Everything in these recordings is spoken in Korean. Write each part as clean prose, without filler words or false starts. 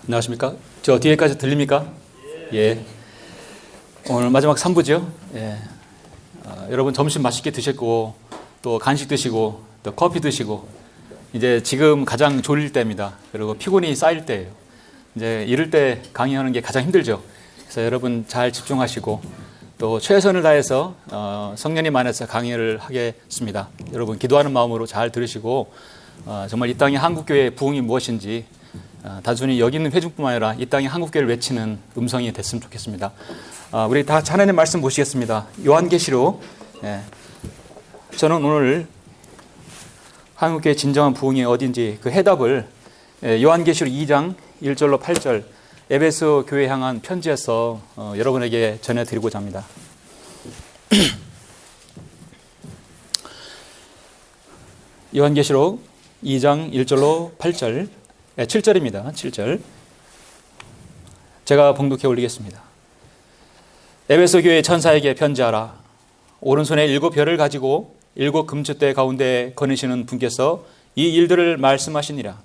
안녕하십니까? 저 뒤에까지 들립니까? 예. 오늘 마지막 3부죠. 예. 여러분 점심 맛있게 드셨고 또 간식 드시고 또 커피 드시고 이제 지금 가장 졸릴 때입니다. 그리고 피곤이 쌓일 때예요. 이제 이럴 때 강의하는 게 가장 힘들죠. 그래서 여러분 잘 집중하시고 또 최선을 다해서 성령님 안에서 강의를 하겠습니다. 여러분 기도하는 마음으로 잘 들으시고 정말 이 땅의 한국교회의 부흥이 무엇인지 단순히 여기 있는 회중뿐만 아니라 이 땅의 한국교회를 외치는 음성이 됐으면 좋겠습니다. 우리 다 하나님의 말씀 보시겠습니다. 요한계시록. 저는 오늘 한국교회의 진정한 부흥이 어딘지 그 해답을 요한계시록 2장 1절로 8절 에베소 교회 향한 편지에서 여러분에게 전해드리고자 합니다. 요한계시록 2장 1절로 8절 7절입니다. 7절 제가 봉독해 올리겠습니다. 에베소 교회 천사에게 편지하라. 오른손에 7별을 가지고 7 금주대 가운데 거느시는 분께서 이 일들을 말씀하시니라.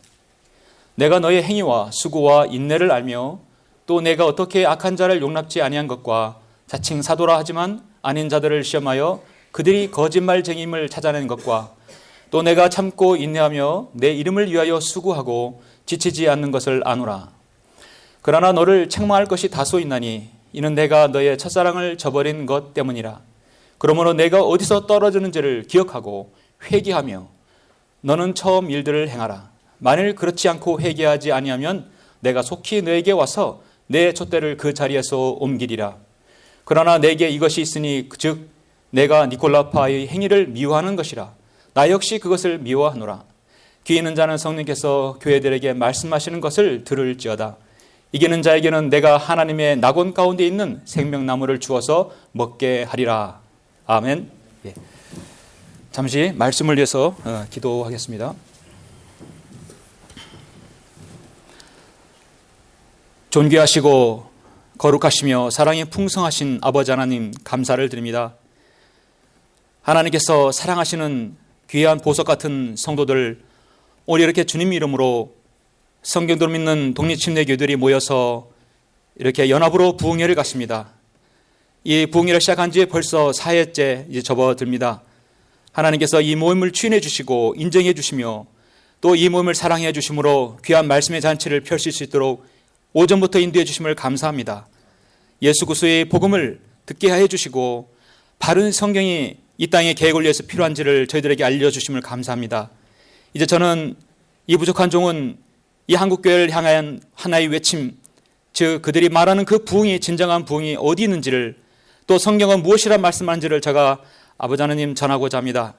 내가 너의 행위와 수고와 인내를 알며 또 내가 어떻게 악한 자를 용납지 아니한 것과 자칭 사도라 하지만 아닌 자들을 시험하여 그들이 거짓말쟁임을 찾아낸 것과 또 내가 참고 인내하며 내 이름을 위하여 수고하고 지치지 않는 것을 아노라. 그러나 너를 책망할 것이 다소 있나니 이는 내가 너의 첫사랑을 저버린 것 때문이라. 그러므로 내가 어디서 떨어지는지를 기억하고 회개하며 너는 처음 일들을 행하라. 만일 그렇지 않고 회개하지 아니하면 내가 속히 너에게 와서 내 촛대를 그 자리에서 옮기리라. 그러나 내게 이것이 있으니 즉 내가 니콜라파의 행위를 미워하는 것이라. 나 역시 그것을 미워하노라. 귀 있는 자는 성령께서 교회들에게 말씀하시는 것을 들을지어다. 이기는 자에게는 내가 하나님의 낙원 가운데 있는 생명나무를 주어서 먹게 하리라. 아멘. 예. 잠시 말씀을 위해서 기도하겠습니다. 존귀하시고 거룩하시며 사랑이 풍성하신 아버지 하나님 감사를 드립니다. 하나님께서 사랑하시는 귀한 보석 같은 성도들 오늘 이렇게 주님 이름으로 성경도를 믿는 독립침례교들이 모여서 이렇게 연합으로 부흥회를 갖습니다. 이 부흥회를 시작한 지 벌써 4회째 이제 접어듭니다. 하나님께서 이 모임을 추인해 주시고 인정해 주시며 또 이 모임을 사랑해 주심으로 귀한 말씀의 잔치를 펼칠 수 있도록 오전부터 인도해 주심을 감사합니다. 예수 그리스도의 복음을 듣게 해 주시고 바른 성경이 이 땅의 계획을 위해서 필요한지를 저희들에게 알려주심을 감사합니다. 이제 저는 이 부족한 종은 이 한국교회를 향한 하나의 외침, 즉 그들이 말하는 그 부흥이 진정한 부흥이 어디 있는지를 또 성경은 무엇이라 말씀하는지를 제가 아버지 하나님 전하고자 합니다.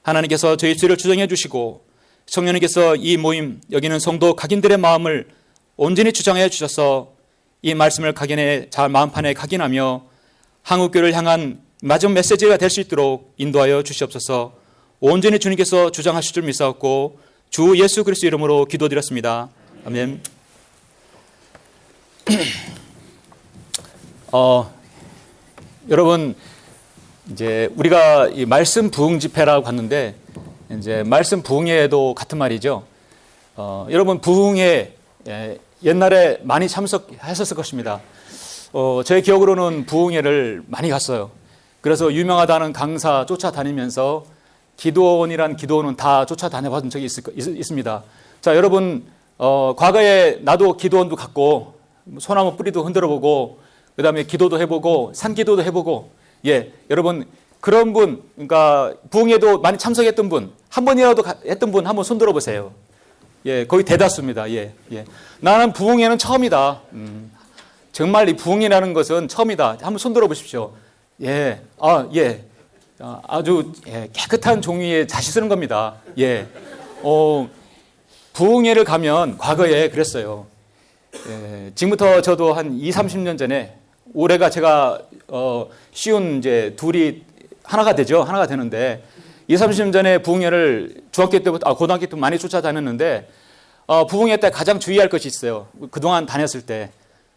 하나님께서 저희 수를 주정해 주시고 성령님께서 이 모임 여기는 성도 각인들의 마음을 온전히 주장해 주셔서 이 말씀을 각인해 잘 마음판에 각인하며 한국교회를 향한 마지막 메시지가 될 수 있도록 인도하여 주시옵소서. 온전히 주님께서 주장하실 줄 믿사옵고 주 예수 그리스도 이름으로 기도드렸습니다. 아멘. 여러분 이제 우리가 이 말씀 부흥 집회라고 하는데 이제 말씀 부흥회도 같은 말이죠. 여러분 부흥회 옛날에 많이 참석했었을 것입니다. 제 기억으로는 부흥회를 많이 갔어요. 그래서 유명하다는 강사 쫓아다니면서 기도원이란 기도원은 다 쫓아다녀봤던 적이 있습니다. 자, 여러분 과거에 나도 기도원도 갔고 소나무 뿌리도 흔들어보고 그 다음에 기도도 해보고 산기도도 해보고 여러분 그런 분 그러니까 부흥회도 많이 참석했던 분 한 번이라도 했던 분 한번 손 들어보세요. 거의 대다수입니다. 나는 부흥회는 처음이다. 정말 이 부흥이라는 것은 처음이다. 한번 손 들어보십시오. 아주 깨끗한 종이에 다시 쓰는 겁니다. 부흥회를 가면 과거에 그랬어요. 지금부터 저도 한 20-30년 전에 올해가 제가 쉬운 이제 둘이 하나가 되죠. 하나가 되는데 20-30년 전에 부흥회를 중학교 때부터 고등학교 때 많이 쫓아다녔는데 부흥회 때 가장 주의할 것이 있어요. 그동안 다녔을 때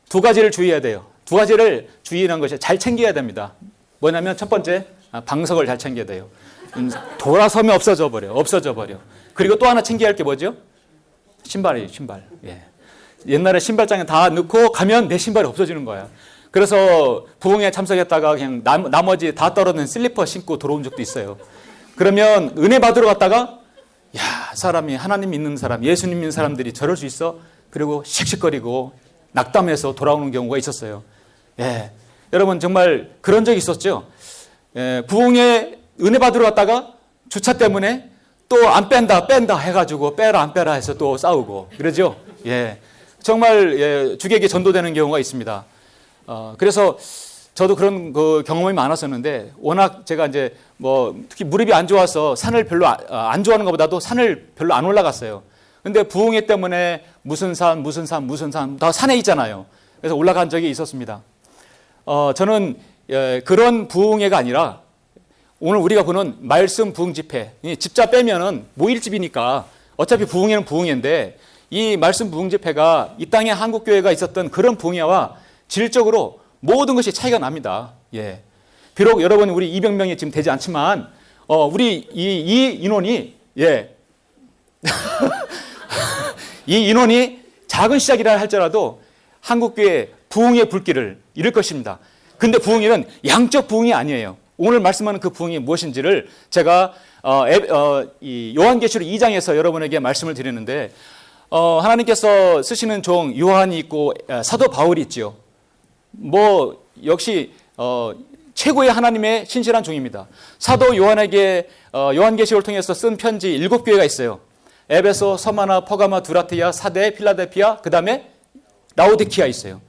두 가지를 주의해야 돼요. 두 가지를 주의하는 것이 잘 챙겨야 됩니다. 뭐냐면 첫 번째 방석을 잘 챙겨야 돼요. 돌아서면 없어져 버려. 그리고 또 하나 챙겨야 할 게 뭐죠? 신발이에요. 신발. 옛날에 신발장에 다 넣고 가면 내 신발이 없어지는 거야. 그래서 부흥회에 참석했다가 그냥 나머지 다 떨어진 슬리퍼 신고 들어온 적도 있어요. 그러면 은혜 받으러 갔다가 야, 사람이 하나님 믿는 사람, 예수님 믿는 사람들이 저럴 수 있어? 그리고 씩씩거리고 낙담해서 돌아오는 경우가 있었어요. 예, 여러분 정말 그런 적이 있었죠. 예, 부흥회 은혜 받으러 갔다가 주차 때문에 또 안 뺀다 해가지고 빼라 안 빼라 해서 또 싸우고 그러죠. 예, 정말 예, 주객이 전도되는 경우가 있습니다. 그래서 저도 그런 그 경험이 많았었는데 워낙 제가 이제 뭐 특히 무릎이 안 좋아서 산을 별로 안 좋아하는 것보다도 산을 별로 안 올라갔어요. 근데 부흥회 때문에 무슨 산 다 산에 있잖아요. 그래서 올라간 적이 있었습니다. 저는 예, 그런 부흥회가 아니라 오늘 우리가 보는 말씀 부흥 집회, 집자 빼면은 모일집이니까 어차피 부흥회는 부흥회인데 이 말씀 부흥 집회가 이 땅에 한국 교회가 있었던 그런 부흥회와 질적으로 모든 것이 차이가 납니다. 예. 비록 여러분 우리 200명이 지금 되지 않지만 우리 이 인원이 예. 이 인원이 작은 시작이라 할지라도 한국 교회 부흥의 불길을 이룰 것입니다. 근데 부흥회는 양적 부흥이 아니에요. 오늘 말씀하는 그 부흥이 무엇인지를 제가 이 요한계시록 2장에서 여러분에게 말씀을 드리는데 하나님께서 쓰시는 종 요한이 있고 사도 바울이 있지요. 뭐 역시 최고의 하나님의 신실한 종입니다. 사도 요한에게 요한계시록을 통해서 쓴 편지 7교회가 있어요. 에베소, 서마나, 퍼가마, 두라티아, 사데, 필라델피아, 그 다음에 라오디키아 있어요.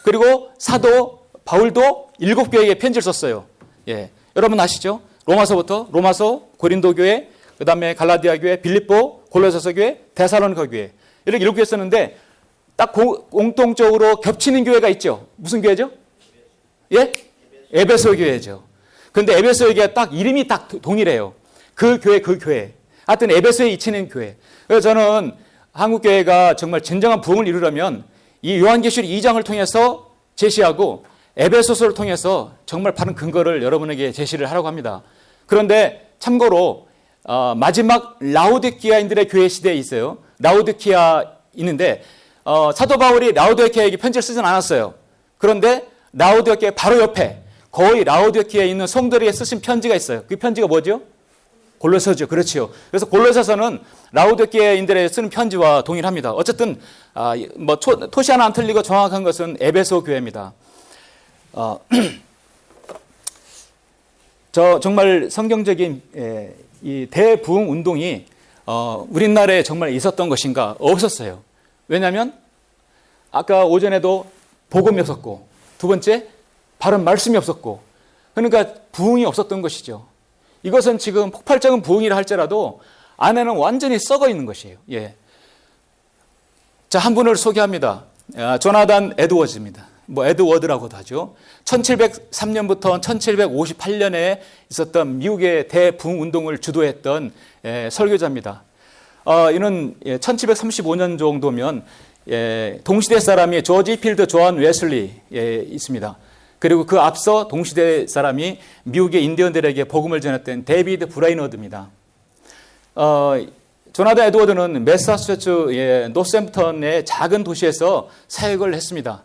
그리고 사도 바울도 7교회에 편지를 썼어요. 예, 여러분 아시죠? 로마서부터 로마서, 고린도 교회, 그 다음에 갈라디아 교회, 빌립보, 골로새서 교회, 데살로니가 교회 이렇게 7교회 썼는데 딱 공통적으로 겹치는 교회가 있죠. 무슨 교회죠? 예? 에베소 교회죠. 그런데 에베소 교회가 딱 이름이 딱 동일해요. 그 교회. 하여튼 에베소에 있는 교회. 그래서 저는 한국 교회가 정말 진정한 부흥을 이루려면 이 요한계시록 2장을 통해서 제시하고 에베소서를 통해서 정말 바른 근거를 여러분에게 제시를 하라고 합니다. 그런데 참고로 마지막 라오디키아인들의 교회 시대에 있어요. 라오디키아 있는데 사도 바울이 라오디키아에게 편지를 쓰진 않았어요. 그런데 라오디키아 바로 옆에 거의 라오디키아에 있는 성도에게 쓰신 편지가 있어요. 그 편지가 뭐죠? 골로새서죠. 그렇죠. 그래서 골로새서는 라오디키아인들에게 쓰는 편지와 동일합니다. 어쨌든 뭐 토시 하나 안 틀리고 정확한 것은 에베소 교회입니다. 저 정말 성경적인 이 대부흥 운동이 우리나라에 정말 있었던 것인가? 없었어요. 왜냐하면 아까 오전에도 복음이 없었고 두 번째 바른 말씀이 없었고 그러니까 부흥이 없었던 것이죠. 이것은 지금 폭발적인 부흥이라 할지라도 안에는 완전히 썩어 있는 것이에요. 예. 자, 한 분을 소개합니다. 조나단 에드워즈입니다. 뭐 에드워드라고도 하죠. 1703년부터 1758년에 있었던 미국의 대부흥 운동을 주도했던 설교자입니다. 이는 1735년 정도면 동시대 사람이 조지 필드 조한 웨슬리 있습니다. 그리고 그 앞서 동시대 사람이 미국의 인디언들에게 복음을 전했던 데이비드 브레이너드입니다. 조나단 에드워드는 매사추세츠 노샘프턴의 작은 도시에서 사역을 했습니다.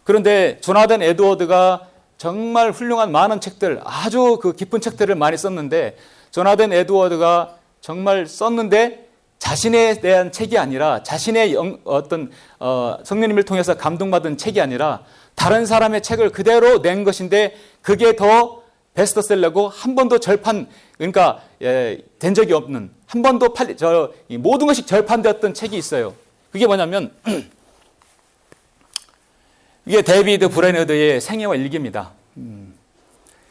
그런데 조나단 에드워드가 정말 훌륭한 많은 책들, 아주 그 깊은 책들을 많이 썼는데 조나단 에드워드가 정말 썼는데 자신에 대한 책이 아니라 자신의 어떤 성령님을 통해서 감동받은 책이 아니라 다른 사람의 책을 그대로 낸 것인데 그게 더 베스트셀러고 한 번도 절판 그러니까 된 적이 없는 한 번도 모든 것이 절판되었던 책이 있어요. 그게 뭐냐면 이게 데이비드 브레이너드의 생애와 일기입니다.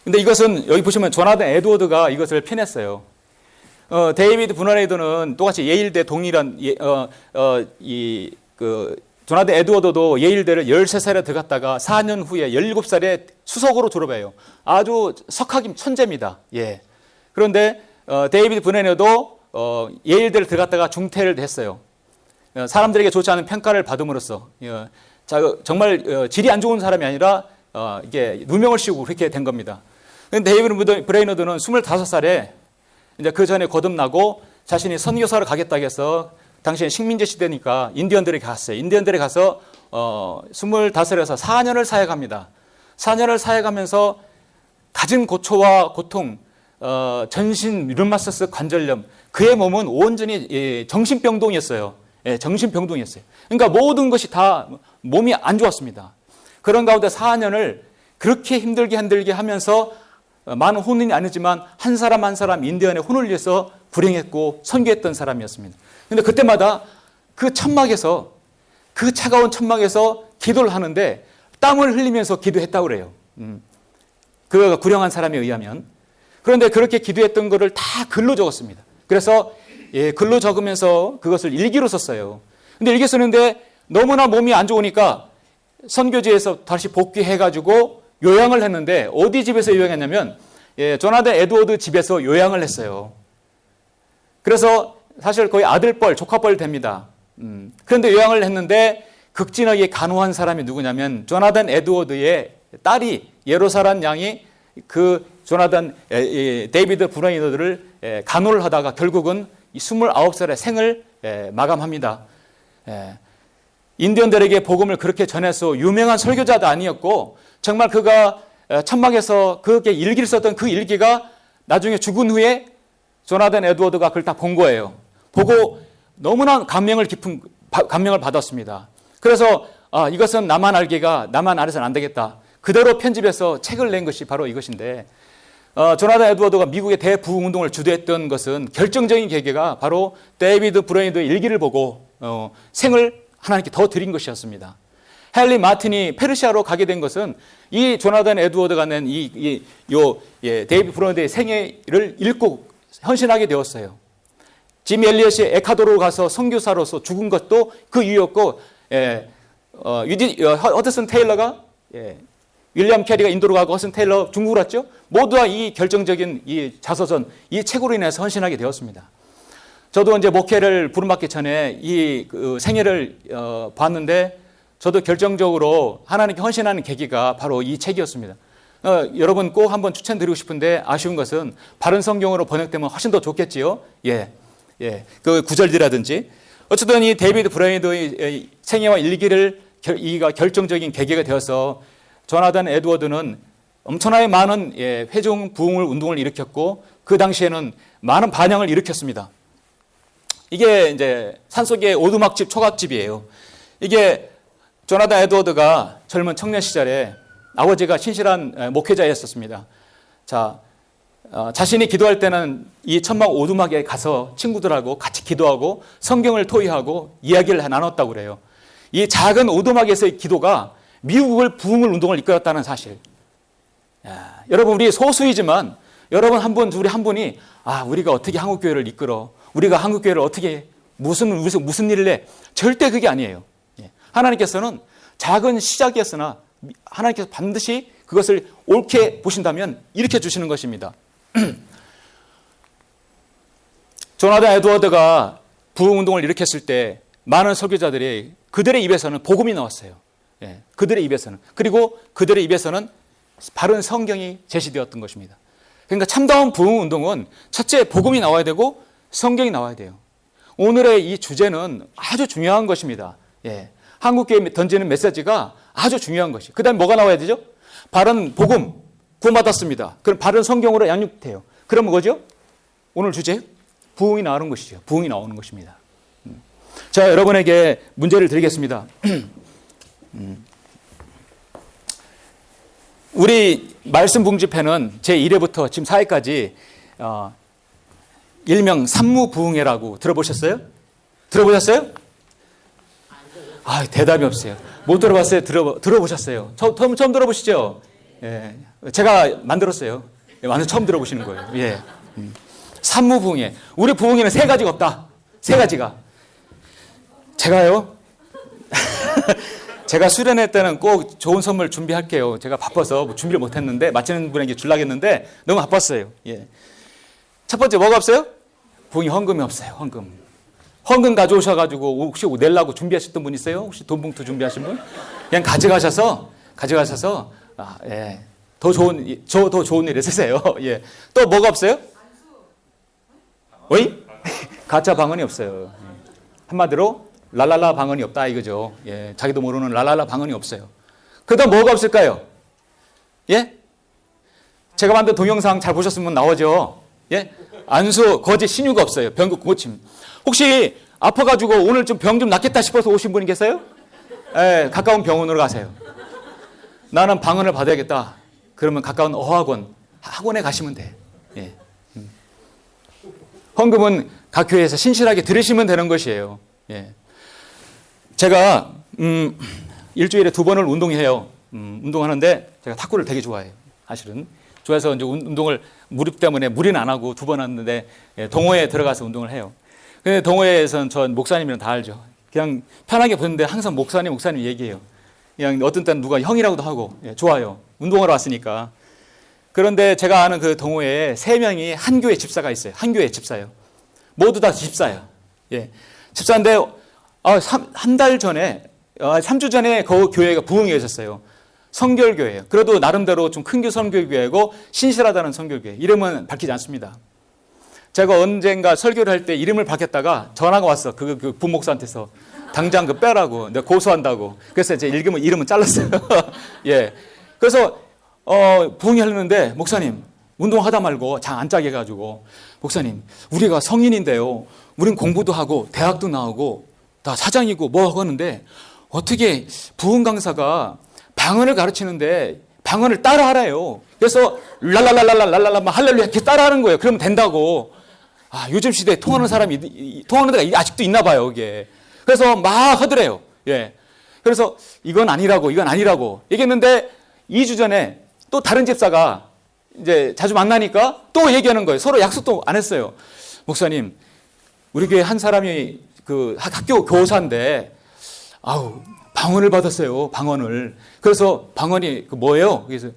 근데 이것은 여기 보시면 조나단 에드워드가 이것을 펴냈어요. 데이비드 브레이너드는 똑같이 예일대 동일한 조나단 에드워드도 예일대를 13살에 들어갔다가 4년 후에 17살에 수석으로 졸업해요. 아주 석학임 천재입니다. 예. 그런데 데이비드 브레이너도 예일대를 들어갔다가 중퇴를 했어요. 사람들에게 좋지 않은 평가를 받음으로써 정말 질이 안 좋은 사람이 아니라 이게 누명을 씌우고 그렇게 된 겁니다. 그런데 데이비드 브레이너드는 25살에 이제 그 전에 거듭나고 자신이 선교사를 가겠다고 해서 당시에 식민지 시대니까 인디언들이 갔어요. 인디언들이 가서 25에서 4년을 사역합니다. 4년을 사역하면서 갖은 고초와 고통, 전신 류마티스 관절염, 그의 몸은 온전히 정신병동이었어요. 정신병동이었어요. 그러니까 모든 것이 다 몸이 안 좋았습니다. 그런 가운데 4년을 그렇게 힘들게 하면서 많은 혼인이 아니지만 한 사람 한 사람 인디언의 혼을 위해서 불행했고 선교했던 사람이었습니다. 그런데 그때마다 그 천막에서, 그 차가운 천막에서 기도를 하는데 땀을 흘리면서 기도했다고 그래요. 그 구령한 사람에 의하면. 그런데 그렇게 기도했던 것을 다 글로 적었습니다. 그래서 글로 적으면서 그것을 일기로 썼어요. 근데 일기 쓰는데 너무나 몸이 안 좋으니까 선교지에서 다시 복귀해가지고 요양을 했는데, 어디 집에서 요양했냐면 조나단 에드워드 집에서 요양을 했어요. 그래서 사실 거의 아들뻘, 조카뻘 됩니다. 그런데 요양을 했는데 극진하게 간호한 사람이 누구냐면 조나단 에드워드의 딸이 예로사란 양이 그 조나단 데이비드 브라이너들을 간호를 하다가 결국은 29살의 생을 마감합니다. 인디언들에게 복음을 그렇게 전해서 유명한 설교자도 아니었고, 정말 그가 천막에서 그렇게 일기를 썼던 그 일기가 나중에 죽은 후에 조나단 에드워드가 그걸 다 본 거예요. 보고 너무나 감명을 받았습니다. 그래서 이것은 나만 알아서는 안 되겠다. 그대로 편집해서 책을 낸 것이 바로 이것인데, 조나단 에드워드가 미국의 대부흥운동을 주도했던 것은 결정적인 계기가 바로 데이비드 브레이너의 일기를 보고 생을 하나님께 더 드린 것이었습니다. 헨리 마틴이 페르시아로 가게 된 것은 이 조나단 에드워드가 낸 데이비드 브레이너의 생애를 읽고 헌신하게 되었어요. 짐 엘리엇이 에콰도르로 가서 선교사로서 죽은 것도 그 이유였고, 허드슨 테일러가 윌리엄 캐리가 인도로 가고 허슨 테일러 중국으로 갔죠. 모두 다 이 결정적인 이 자서전, 이 책으로 인해서 헌신하게 되었습니다. 저도 이제 목회를 부름받기 전에 이 생애를 봤는데, 저도 결정적으로 하나님께 헌신하는 계기가 바로 이 책이었습니다. 여러분 꼭 한번 추천드리고 싶은데, 아쉬운 것은 바른 성경으로 번역되면 훨씬 더 좋겠지요. 그 구절들이라든지. 어쨌든 이 데이비드 브레이너의 생애와 일기를 이가 결정적인 계기가 되어서 조나단 에드워드는 엄청나게 많은 회중 부흥을 운동을 일으켰고, 그 당시에는 많은 반향을 일으켰습니다. 이게 이제 산속의 오두막집 초가집이에요. 이게 조나단 에드워드가 젊은 청년 시절에 아버지가 신실한 목회자였었습니다. 자신이 기도할 때는 이 천막 오두막에 가서 친구들하고 같이 기도하고 성경을 토의하고 이야기를 나눴다고 그래요. 이 작은 오두막에서의 기도가 미국을 부흥을 운동을 이끌었다는 사실. 여러분, 우리 소수이지만 여러분 우리 한 분이 우리가 어떻게 한국교회를 이끌어, 우리가 한국교회를 어떻게 무슨 일을 해, 절대 그게 아니에요. 하나님께서는 작은 시작이었으나 하나님께서 반드시 그것을 옳게 보신다면 일으켜 주시는 것입니다. 조나단 에드워드가 부흥운동을 일으켰을 때 많은 설교자들이 그들의 입에서는 복음이 나왔어요. 그들의 입에서는. 그리고 그들의 입에서는 바른 성경이 제시되었던 것입니다. 그러니까 참다운 부흥운동은 첫째 복음이 나와야 되고 성경이 나와야 돼요. 오늘의 이 주제는 아주 중요한 것입니다. 한국교회에 던지는 메시지가 아주 중요한 것이. 그 다음에 뭐가 나와야 되죠? 바른 복음, 구원받았습니다. 그럼 바른 성경으로 양육돼요. 그럼 뭐죠? 오늘 주제? 부흥이 나오는 것이죠. 부흥이 나오는 것입니다. 자, 여러분에게 문제를 드리겠습니다. 우리 말씀 붕집회는 제1회부터 지금 4회까지 일명 산무부흥회라고 들어보셨어요? 들어보셨어요? 대답이 없어요. 못 들어봤어요? 들어보셨어요? 처음 들어보시죠? 제가 만들었어요. 완전 처음 들어보시는 거예요. 산무부흥회. 우리 부흥회는 세 가지가 없다. 세 가지가. 제가요? 제가 수련회 때는 꼭 좋은 선물 준비할게요. 제가 바빠서 준비를 못했는데, 마치는 분에게 주려고 했는데 너무 바빴어요. 첫 번째 뭐가 없어요? 부흥회 헌금이 없어요. 헌금 가져오셔가지고 혹시 내려고 준비하셨던 분 있어요? 혹시 돈 봉투 준비하신 분? 그냥 가져가셔서 더 좋은 일에 쓰세요. 또 뭐가 없어요? 어이? 가짜 방언이 없어요. 한마디로 랄랄라 방언이 없다 이거죠. 예, 자기도 모르는 랄랄라 방언이 없어요. 그다음 뭐가 없을까요? 예? 제가 만든 동영상 잘 보셨으면 나오죠. 예? 안수, 거짓, 신유가 없어요. 병 고침. 혹시 아파가지고 오늘 좀 병 좀 낫겠다 싶어서 오신 분이 계세요? 예, 가까운 병원으로 가세요. 나는 방언을 받아야겠다. 그러면 가까운 학원에 가시면 돼. 예. 헌금은 각 교회에서 신실하게 들으시면 되는 것이에요. 예. 제가 일주일에 2번을 운동해요. 운동하는데 제가 탁구를 되게 좋아해요. 사실은 좋아해서 이제 운동을 무릎 때문에 무리는 안 하고 2번 하는데 동호회에 들어가서 운동을 해요. 근데 동호회에서는 전 목사님이랑 다 알죠. 그냥 편하게 보는데 항상 목사님 얘기해요. 그냥 어떤 때는 누가 형이라고도 하고 좋아요. 운동하러 왔으니까. 그런데 제가 아는 그 동호회에 3명이 한 교회 집사가 있어요. 한 교회 집사예요. 모두 다 집사예요. 예. 집사인데 한 달 전에 3주 전에 그 교회가 부흥회였었어요. 성결교회예요. 그래도 나름대로 좀 큰 성결교회고 신실하다는 성결교회. 이름은 밝히지 않습니다. 제가 언젠가 설교를 할 때 이름을 밝혔다가 전화가 왔어. 그 부목사한테서 당장 그 빼라고. 내가 고소한다고. 그래서 제 이름은 잘랐어요. 예. 그래서 부흥회 하려는데 목사님 운동하다 말고 장 안 짜게 해가지고 목사님 우리가 성인인데요. 우린 공부도 하고 대학도 나오고 다 사장이고 뭐 하고 하는데 어떻게 부흥 강사가 방언을 가르치는데 방언을 따라 하래요. 그래서 랄랄랄랄랄랄랄라 할렐루야 이렇게 따라하는 거예요. 그러면 된다고. 요즘 시대에 통하는 데가 아직도 있나 봐요, 이게. 그래서 막 하더래요. 예. 그래서 이건 아니라고 얘기했는데 2주 전에 또 다른 집사가 이제 자주 만나니까 또 얘기하는 거예요. 서로 약속도 안 했어요. 목사님, 우리 교회 한 사람이 그 학교 교사인데 방언을 받았어요. 방언을. 그래서 방언이 뭐예요? 그래서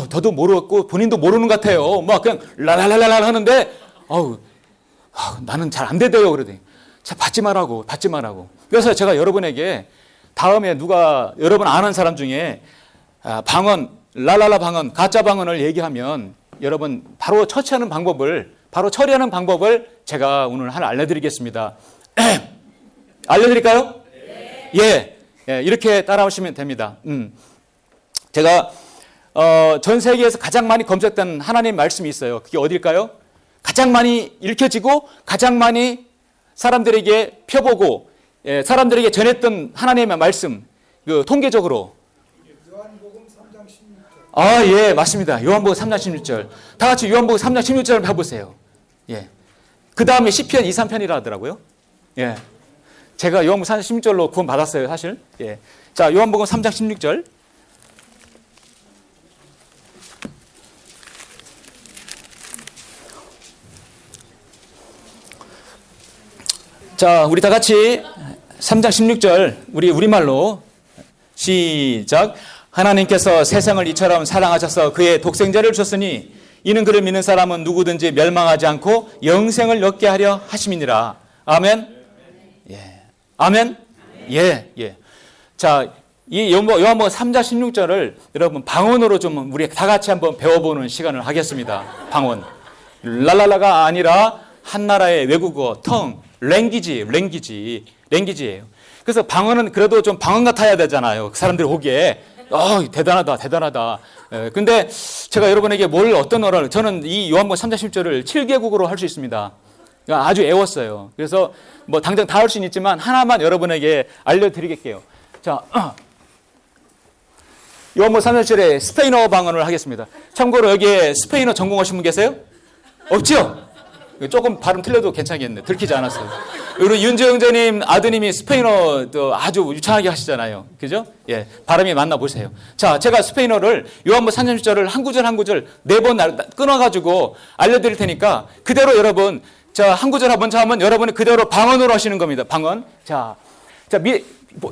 저도 모르겠고 본인도 모르는 것 같아요. 막 그냥 랄랄랄랄 하는데 나는 잘 안 되대요. 그러더니 받지 말라고. 그래서 제가 여러분에게 다음에 누가 여러분 아는 사람 중에 방언, 랄랄라 방언, 가짜 방언을 얘기하면 여러분 바로 처리하는 방법을 제가 오늘 하나 알려드리겠습니다. 알려드릴까요? 네. 예, 이렇게 따라오시면 됩니다. 제가 전 세계에서 가장 많이 검색된 하나님 말씀이 있어요. 그게 어딜까요? 가장 많이 읽혀지고 가장 많이 사람들에게 펴보고 사람들에게 전했던 하나님의 말씀 통계적으로 요한복음 3장 16절. 예, 맞습니다. 요한복음 3장 16절. 다 같이 요한복음 3장 16절을 해보세요. 예. 그 다음에 시편 2, 3편이라 하더라고요. 예. 제가 요한복음 3장 16절로 구원 받았어요, 사실. 예. 자, 요한복음 3장 16절. 자, 우리 다 같이 3장 16절 우리 우리말로 시작. 하나님께서 세상을 이처럼 사랑하셔서 그의 독생자를 주셨으니 이는 그를 믿는 사람은 누구든지 멸망하지 않고 영생을 얻게 하려 하심이니라. 아멘. 예. 아멘. 예. 예. 자, 이 요한복음 3장 16절을 여러분 방언으로 좀 우리 다 같이 한번 배워보는 시간을 하겠습니다. 방언. 랄랄라가 아니라 한 나라의 외국어, 랭귀지예요. 그래서 방언은 그래도 좀 방언 같아야 되잖아요. 그 사람들이 보기에 대단하다. 근데 제가 여러분에게 어떤 언어를 저는 이 요한복음 3장 10절을 7개국어로 할 수 있습니다. 그러니까 아주 애웠어요. 그래서 뭐 당장 다 할 수는 있지만 하나만 여러분에게 알려드리겠게요. 자, 요한복음 3장 10절에 스페인어 방언을 하겠습니다. 참고로 여기에 스페인어 전공하신 분 계세요? 없죠? 조금 발음 틀려도 괜찮겠네. 들키지 않았어요. 우리 윤재영자님 아드님이 스페인어도 아주 유창하게 하시잖아요. 그죠? 예. 발음이 맞나 보세요. 자, 제가 스페인어를 요한복음 3장 10절을 한 구절 4번 끊어가지고 알려드릴 테니까 그대로 여러분, 한 구절 먼저 하면 여러분이 그대로 방언으로 하시는 겁니다. 방언. 자,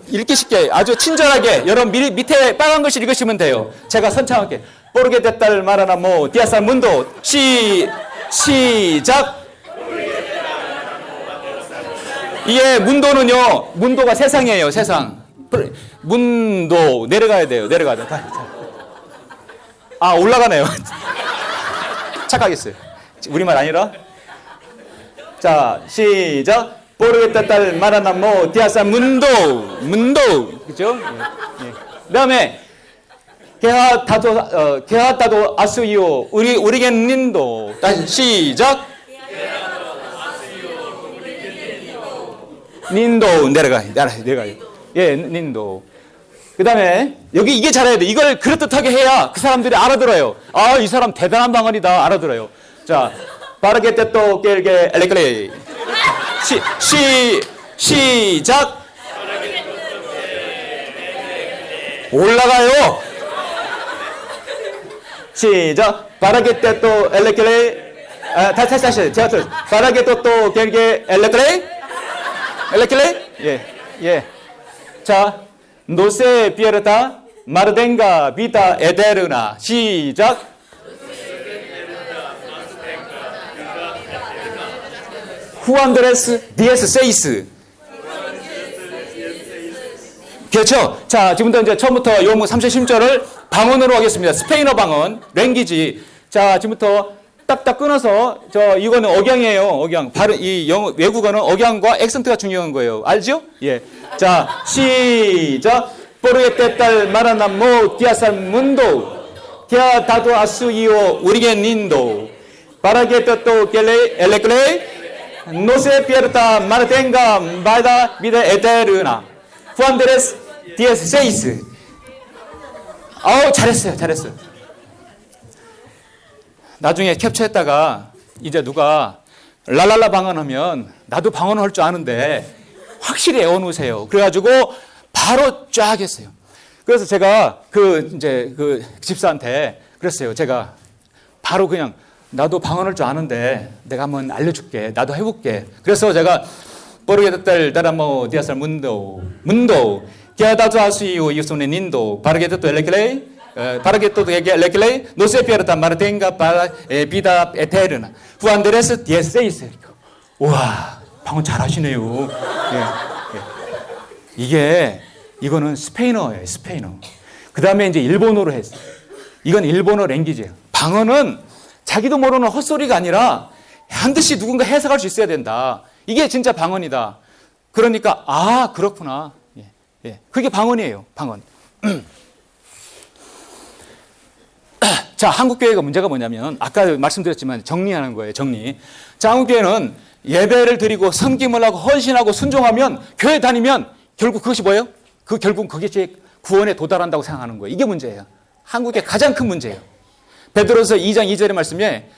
읽기 쉽게 아주 친절하게 여러분 밑에 빨간 글씨 읽으시면 돼요. 제가 선창할게. 뽀르게 됐달 마라나모 디아사 문도 시작. 이게 문도가 세상이에요. 세상. 문도 내려가야 돼요. 올라가네요. 착각했어요. 우리말 아니라. 자, 시작. 모르겠다 딸 말하나 뭐 디아사 문도 그죠? 예. 그다음에 게하다도 아수이오 우리겐 닌도 다시 시작. 닌도 내려가요. 예, 닌도. 그다음에 여기 이게 잘해야 돼. 이걸 그럴듯하게 해야 그 사람들이 알아들어요. 아, 이 사람 대단한 방언이다 알아들어요. 자, 빠르게 떼또 깰게 엘레클레. 시작. 올라가요. 시작. 빠르게 떼또 엘레클레. 다시. 제가 또 빠르게 또 깰게 엘레클레. 예. 자, 노세 피에르타 마르덴가 비타 에테르나. 시작. 후안드레스 디에스 세이스. 그렇죠. 자, 지금부터 이제 처음부터 요문 30심절을 방언으로 하겠습니다. 스페인어 방언, 랭귀지. 자, 지금부터 딱딱 끊어서 이거는 억양이에요. 억양. 바로 이 외국어는 억양과 액센트가 중요한 거예요. 알죠? 예. 자, 시작. 포르에테 딸 마라나 모 디아살 문도 디아 다도 아수이오 우리겐 닌도 바라게토 또 겔레 엘레클레 노세 피에르타 마르텐가 바다 비데 에테르나 후안데레스 디에스 세이스. 아우, 잘했어요. 나중에 캡처했다가 이제 누가 랄랄라 방언하면 나도 방언을 할 줄 아는데 확실히 애워놓으세요. 그래가지고 바로 쫙 했어요. 그래서 제가 그 집사한테 그랬어요. 제가 바로 그냥 나도 방언할 줄 아는데 내가 한번 알려줄게. 나도 해볼게. 그래서 제가 포르게토 다라모 디아살 문도 게다도 아수이오 이소네 닌도 바르게토 엘레클레 바르게토 엘레클레 노세피에르타 마르텐가 비다 에테르나 후안데레스 디에세이스. 우와, 방언 잘하시네요. 예. 이거는 스페인어예요. 스페인어. 그 다음에 이제 일본어로 했어요. 이건 일본어 랭귀지예요. 방언은 자기도 모르는 헛소리가 아니라 반드시 누군가 해석할 수 있어야 된다. 이게 진짜 방언이다. 그러니까 아, 그렇구나. 예. 그게 방언이에요. 방언. 자, 한국교회가 문제가 뭐냐면 아까 말씀드렸지만 정리하는 거예요. 정리. 자, 한국교회는 예배를 드리고 섬김을 하고 헌신하고 순종하면 교회 다니면 결국 그것이 뭐예요? 결국 그것이 구원에 도달한다고 생각하는 거예요. 이게 문제예요. 한국의 가장 큰 문제예요. 베드로서 2장 2절의 말씀에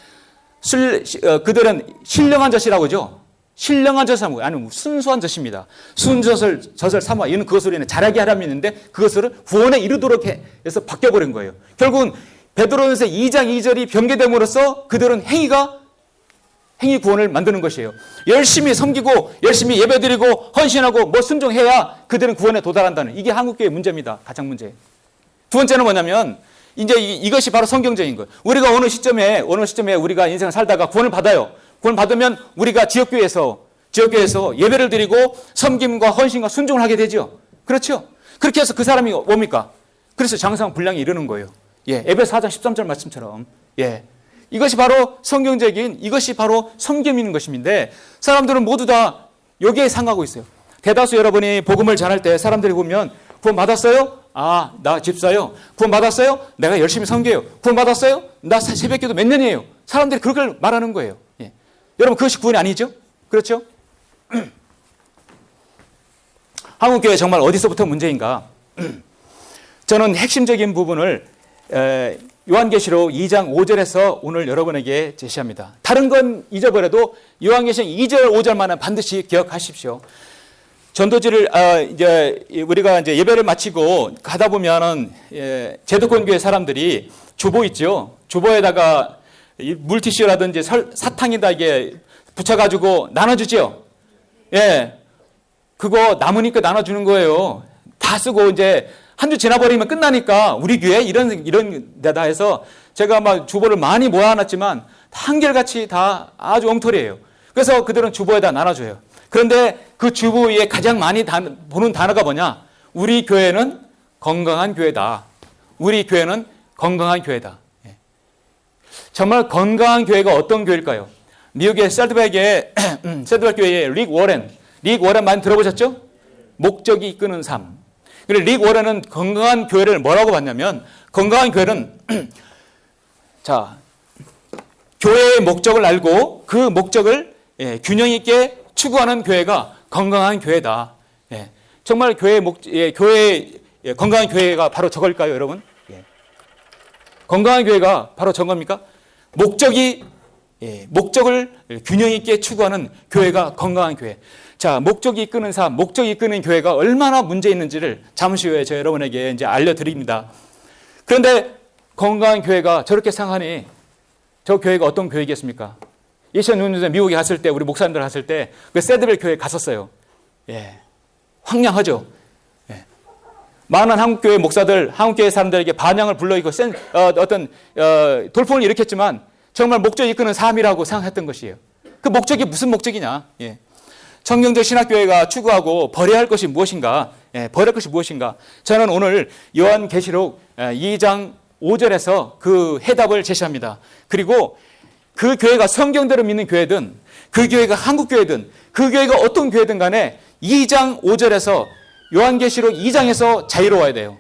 그들은 신령한 젖이라고 하죠. 신령한 젖을 삼고 아니 순수한 젖입니다. 순젖을 삼아 이는 그것으로 인해 자라게 하라면 있는데 그것을 구원에 이르도록 해서 바뀌어버린 거예요. 결국은 베드로전서 2장 2절이 변개됨으로써 그들은 행위 구원을 만드는 것이에요. 열심히 섬기고 열심히 예배드리고 헌신하고 순종해야 그들은 구원에 도달한다는 이게 한국교회의 문제입니다. 가장 문제. 두 번째는 뭐냐면 이제 이것이 바로 성경적인 거예요. 우리가 어느 시점에 우리가 인생을 살다가 구원을 받아요. 구원을 받으면 우리가 지역교회에서 예배를 드리고 섬김과 헌신과 순종을 하게 되죠. 그렇죠? 그렇게 해서 그 사람이 뭡니까? 그래서 장성불량에 이르는 거예요. 예, 에베소 4장 13절 말씀처럼. 예. 이것이 바로 성경적인 이것이 바로 섬김인 것인데 사람들은 모두 다 여기에 상하고 있어요. 대다수 여러분이 복음을 전할 때 사람들이 보면 구원 받았어요? 아, 나 집사요. 구원 받았어요? 내가 열심히 섬겨요. 구원 받았어요? 나 새벽기도 몇 년이에요. 사람들이 그걸 말하는 거예요. 예. 여러분 그것이 구원이 아니죠? 그렇죠? 한국교회 정말 어디서부터 문제인가? 저는 핵심적인 부분을 요한계시록 2장 5절에서 오늘 여러분에게 제시합니다. 다른 건 잊어버려도 요한계시록 2절 5절만은 반드시 기억하십시오. 전도지를 이제 우리가 이제 예배를 마치고 가다 보면은 제도권 교회 사람들이 주보 있죠. 주보에다가 물티슈라든지 사탕에다 이게 붙여가지고 나눠주죠. 예, 그거 남으니까 나눠주는 거예요. 다 쓰고 이제 한 주 지나버리면 끝나니까 우리 교회 이런 데다 해서 제가 막 주보를 많이 모아놨지만 한결같이 다 아주 엉터리예요. 그래서 그들은 주보에다 나눠줘요. 그런데 그 주보 위에 가장 많이 보는 단어가 뭐냐? 우리 교회는 건강한 교회다. 우리 교회는 건강한 교회다. 정말 건강한 교회가 어떤 교회일까요? 미국의 셀드백 교회의 릭 워렌 릭 워런 많이 들어보셨죠? 목적이 이끄는 삶. 그리고 릭 워런은 건강한 교회를 뭐라고 봤냐면, 건강한 교회는 자, 교회의 목적을 알고 그 목적을 균형 있게 추구하는 교회가 건강한 교회다. 정말 건강한 교회가 바로 저걸까요, 여러분? 건강한 교회가 바로 저겁니까? 목적을 균형 있게 추구하는 교회가 건강한 교회. 자, 목적이 이끄는 삶, 목적이 이끄는 교회가 얼마나 문제 있는지를 잠시 후에 저 여러분에게 이제 알려드립니다. 그런데 건강한 교회가 저렇게 생각하니 저 교회가 어떤 교회겠습니까? 2006년 전에 미국에 갔을 때, 우리 목사님들 갔을 때 그 세드벨 교회에 갔었어요. 황량하죠. 많은 한국교회 목사들, 한국교회 사람들에게 반향을 불러이고 돌풍을 일으켰지만 정말 목적이 이끄는 삶이라고 생각했던 것이에요. 그 목적이 무슨 목적이냐? 성경적 신학교회가 추구하고 버려야 할 것이 무엇인가? 버릴 것이 무엇인가? 저는 오늘 요한계시록 2장 5절에서 그 해답을 제시합니다. 그리고 그 교회가 성경대로 믿는 교회든, 그 교회가 한국교회든, 그 교회가 어떤 교회든 간에 2장 5절에서 요한계시록 2장에서 자유로워야 돼요.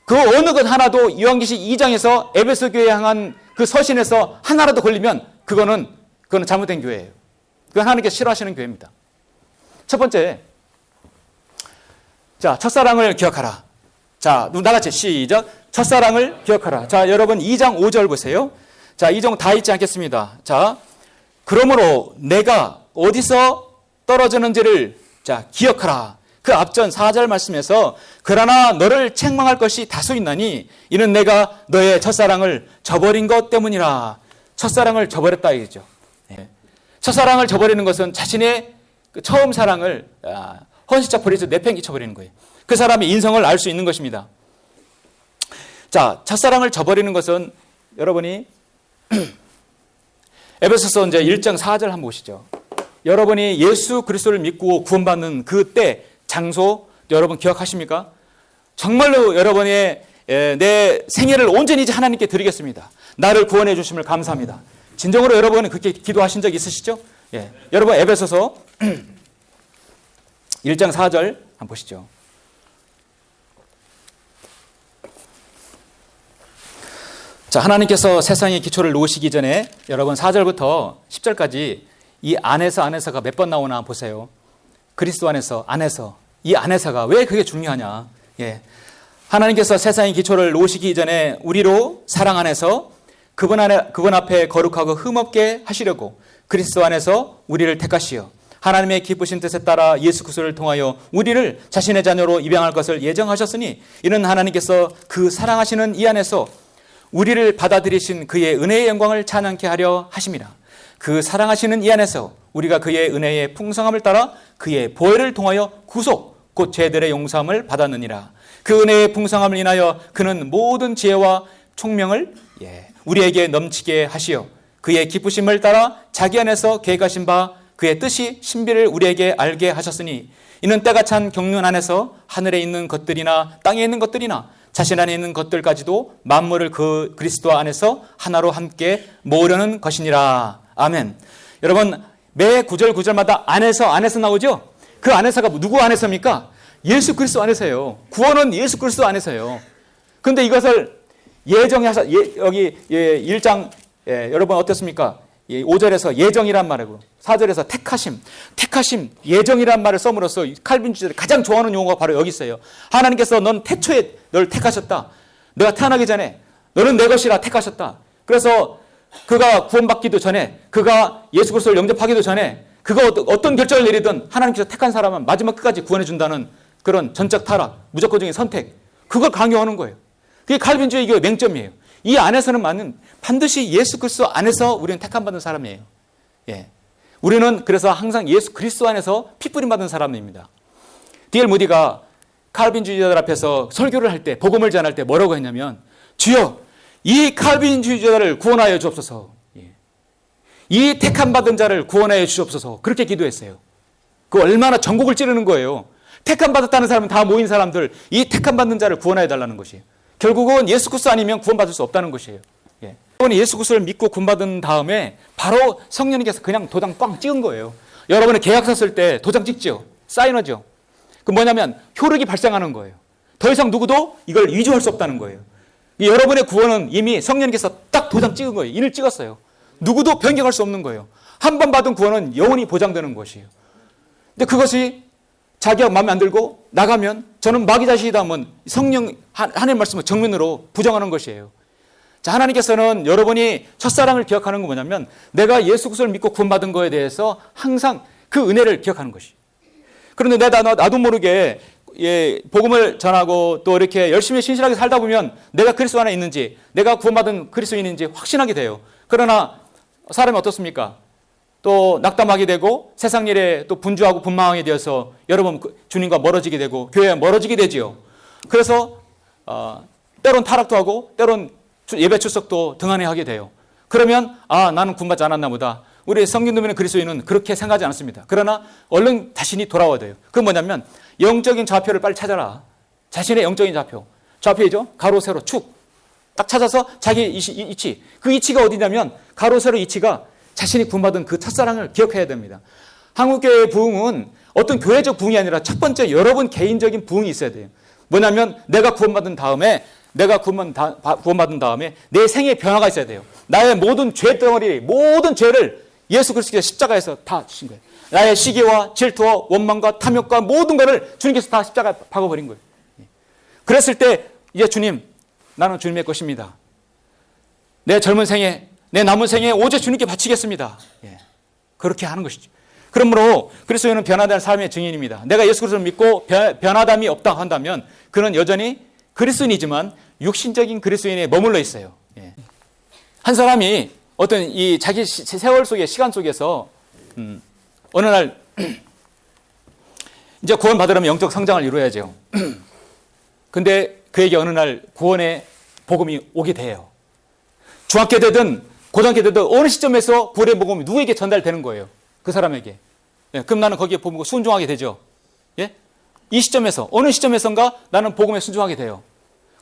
그 어느 것 하나도 요한계시록 2장에서 에베소 교회에 향한 그 서신에서 하나라도 걸리면 그거는 잘못된 교회예요. 그건 하나님께서 싫어하시는 교회입니다. 첫 번째, 자, 첫사랑을 기억하라. 자, 나같이 시작. 첫사랑을 기억하라. 자, 여러분 2장 5절 보세요. 자, 2장 다 읽지 않겠습니다. 자, 그러므로 내가 어디서 떨어졌는지를 기억하라. 그 앞전 4절 말씀에서 그러나 너를 책망할 것이 다수 있나니 이는 내가 너의 첫사랑을 저버린 것 때문이라. 첫사랑을 저버렸다 이거죠. 첫사랑을 저버리는 것은 자신의 처음 사랑을 헌신짝 버리지 내팽개쳐버리는 거예요. 그 사람의 인성을 알 수 있는 것입니다. 자, 첫사랑을 저버리는 것은 여러분이 에베소서 이제 1장 4절 한번 보시죠. 여러분이 예수 그리스도를 믿고 구원받는 그때 장소 여러분 기억하십니까? 정말로 여러분의 내 생애를 온전히 하나님께 드리겠습니다. 나를 구원해 주심을 감사합니다. 진정으로 여러분은 그렇게 기도하신 적 있으시죠? 여러분 에베소서 1장 4절 한번 보시죠. 자, 하나님께서 세상의 기초를 놓으시기 전에 여러분 4절부터 10절까지 이 안에서가 몇 번 나오나 보세요. 그리스도 안에서, 이 안에서가 왜 그게 중요하냐? 하나님께서 세상의 기초를 놓으시기 전에 우리로 사랑 안에서 그분 앞에 거룩하고 흠없게 하시려고 그리스도 안에서 우리를 택하시어 하나님의 기쁘신 뜻에 따라 예수 그리스도를 통하여 우리를 자신의 자녀로 입양할 것을 예정하셨으니 이는 하나님께서 그 사랑하시는 이 안에서 우리를 받아들이신 그의 은혜의 영광을 찬양케 하려 하심이라. 그 사랑하시는 이 안에서 우리가 그의 은혜의 풍성함을 따라 그의 보혈을 통하여 구속 곧 죄들의 용서함을 받았느니라. 그 은혜의 풍성함을 인하여 그는 모든 지혜와 총명을 우리에게 넘치게 하시어 그의 기쁘심을 따라 자기 안에서 계획하신 바 그의 뜻이 신비를 우리에게 알게 하셨으니 이는 때가 찬 경륜 안에서 하늘에 있는 것들이나 땅에 있는 것들이나 자신 안에 있는 것들까지도 만물을 그 그리스도 안에서 하나로 함께 모으려는 것이니라. 아멘. 여러분 매 구절마다 안에서 나오죠? 그 안에서가 누구 안에서입니까? 예수 그리스도 안에서예요. 구원은 예수 그리스도 안에서예요. 그런데 이것을 예정해서 여기 1장 여러분 어떻습니까? 5절에서 예정이란 말이고 4절에서 택하심, 예정이란 말을 써므로써 칼빈주의들이 가장 좋아하는 용어가 바로 여기 있어요. 하나님께서 넌 태초에 널 택하셨다. 내가 태어나기 전에 너는 내 것이라 택하셨다. 그래서 그가 구원받기도 전에, 그가 예수 그리스도를 영접하기도 전에 그가 어떤 결정을 내리든 하나님께서 택한 사람은 마지막 끝까지 구원해 준다는 그런 전적 타락, 무조건적인 선택, 그걸 강요하는 거예요. 그게 칼빈주의 이게 맹점이에요. 이 안에서는 반드시 예수 그리스도 안에서 우리는 택함받은 사람이에요. 우리는 그래서 항상 예수 그리스도 안에서 핏부림 받은 사람입니다. D.L. 무디가 칼빈주의자들 앞에서 설교를 할 때, 복음을 전할 때 뭐라고 했냐면, 주여 이 칼빈주의자들을 구원하여 주옵소서. 이 택함받은 자를 구원하여 주옵소서. 그렇게 기도했어요. 그 얼마나 전곡을 찌르는 거예요. 택함받았다는 사람은 다 모인 사람들, 이 택함받는 자를 구원하여 달라는 것이에요. 결국은 예수 그리스도 아니면 구원받을 수 없다는 것이에요. 여러분이 예수 그리스도를 믿고 구원받은 다음에 바로 성령님께서 그냥 도장 꽝 찍은 거예요. 여러분이 계약서 쓸 때 도장 찍죠. 사이너죠. 그 뭐냐면 효력이 발생하는 거예요. 더 이상 누구도 이걸 위조할 수 없다는 거예요. 여러분의 구원은 이미 성령님께서 딱 도장 찍은 거예요. 인을 찍었어요. 누구도 변경할 수 없는 거예요. 한 번 받은 구원은 영원히 보장되는 것이에요. 근데 그것이 자기가 마음에 안 들고 나가면 저는 마귀 자식이다 하면 성령 하나님 말씀을 정면으로 부정하는 것이에요. 자, 하나님께서는 여러분이 첫사랑을 기억하는 건 뭐냐면 내가 예수 그리스도를 믿고 구원받은 거에 대해서 항상 그 은혜를 기억하는 것이. 그런데 나도 모르게 복음을 전하고 또 이렇게 열심히 신실하게 살다 보면 내가 그리스도 안에 있는지 내가 구원받은 그리스도인인지 확신하게 돼요. 그러나 사람이 어떻습니까? 또 낙담하게 되고 세상 일에 또 분주하고 분망하게 되어서 여러분 주님과 멀어지게 되고 교회와 멀어지게 되지요. 그래서 때론 타락도 하고 때론 예배 출석도 등한히하게 돼요. 그러면 나는 구원받지 않았나 보다. 우리 성경도면의 그리스도인은 그렇게 생각하지 않습니다. 그러나 얼른 자신이 돌아와야 돼요. 그건 뭐냐면 영적인 좌표를 빨리 찾아라. 자신의 영적인 좌표. 좌표이죠. 가로 세로 축. 딱 찾아서 자기 이치. 그 이치가 어디냐면 가로 세로 이치가 자신이 구원받은 그 첫사랑을 기억해야 됩니다. 한국교회의 부흥은 어떤 교회적 부흥이 아니라 첫 번째 여러분 개인적인 부흥이 있어야 돼요. 뭐냐면 내가 구원받은 다음에 내 생의 변화가 있어야 돼요. 나의 모든 죄 덩어리, 모든 죄를 예수 그리스도께서 십자가에서 다 주신 거예요. 나의 시기와 질투와 원망과 탐욕과 모든 것을 주님께서 다 십자가에 박아버린 거예요. 그랬을 때 이제 주님, 나는 주님의 것입니다. 내 젊은 생에, 내 남은 생에 오직 주님께 바치겠습니다. 그렇게 하는 것이죠. 그러므로 그리스도인은 변화된 삶의 증인입니다. 내가 예수 그리스도를 믿고 변화됨이 없다 한다면 그는 여전히 그리스도인이지만 육신적인 그리스도인에 머물러 있어요. 한 사람이 어떤 이 자기 세월 속의 시간 속에서 어느 날 이제 구원 받으려면 영적 성장을 이루어야죠. 근데 그에게 어느 날 구원의 복음이 오게 돼요. 중학교 되든 고등학교 되든 어느 시점에서 구원의 복음이 누구에게 전달되는 거예요. 그 사람에게. 그럼 나는 거기에 보고 순종하게 되죠. 이 시점에서 어느 시점에선가 나는 복음에 순종하게 돼요.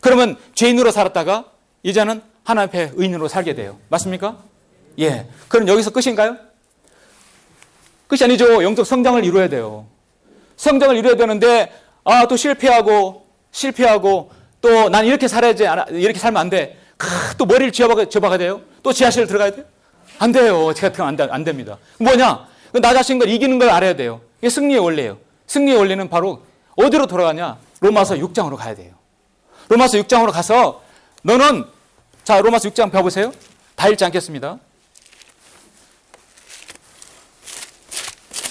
그러면 죄인으로 살았다가 이제는 하나님 앞에 의인으로 살게 돼요. 맞습니까? 그럼 여기서 끝인가요? 끝이 아니죠. 영적 성장을 이루어야 돼요. 성장을 이루어야 되는데 또 실패하고 또 난 이렇게 살아야지, 이렇게 살면 안 돼. 또 머리를 쥐어박아야 돼요. 또 지하실을 들어가야 돼요. 안 돼요. 제가 안 됩니다. 뭐냐? 나 자신을 이기는 걸 알아야 돼요. 이게 승리의 원리예요. 승리의 원리는 바로 어디로 돌아가냐? 로마서 6장으로 가야 돼요. 로마서 6장으로 가서 너는 로마서 6장 펴보세요. 다 읽지 않겠습니다.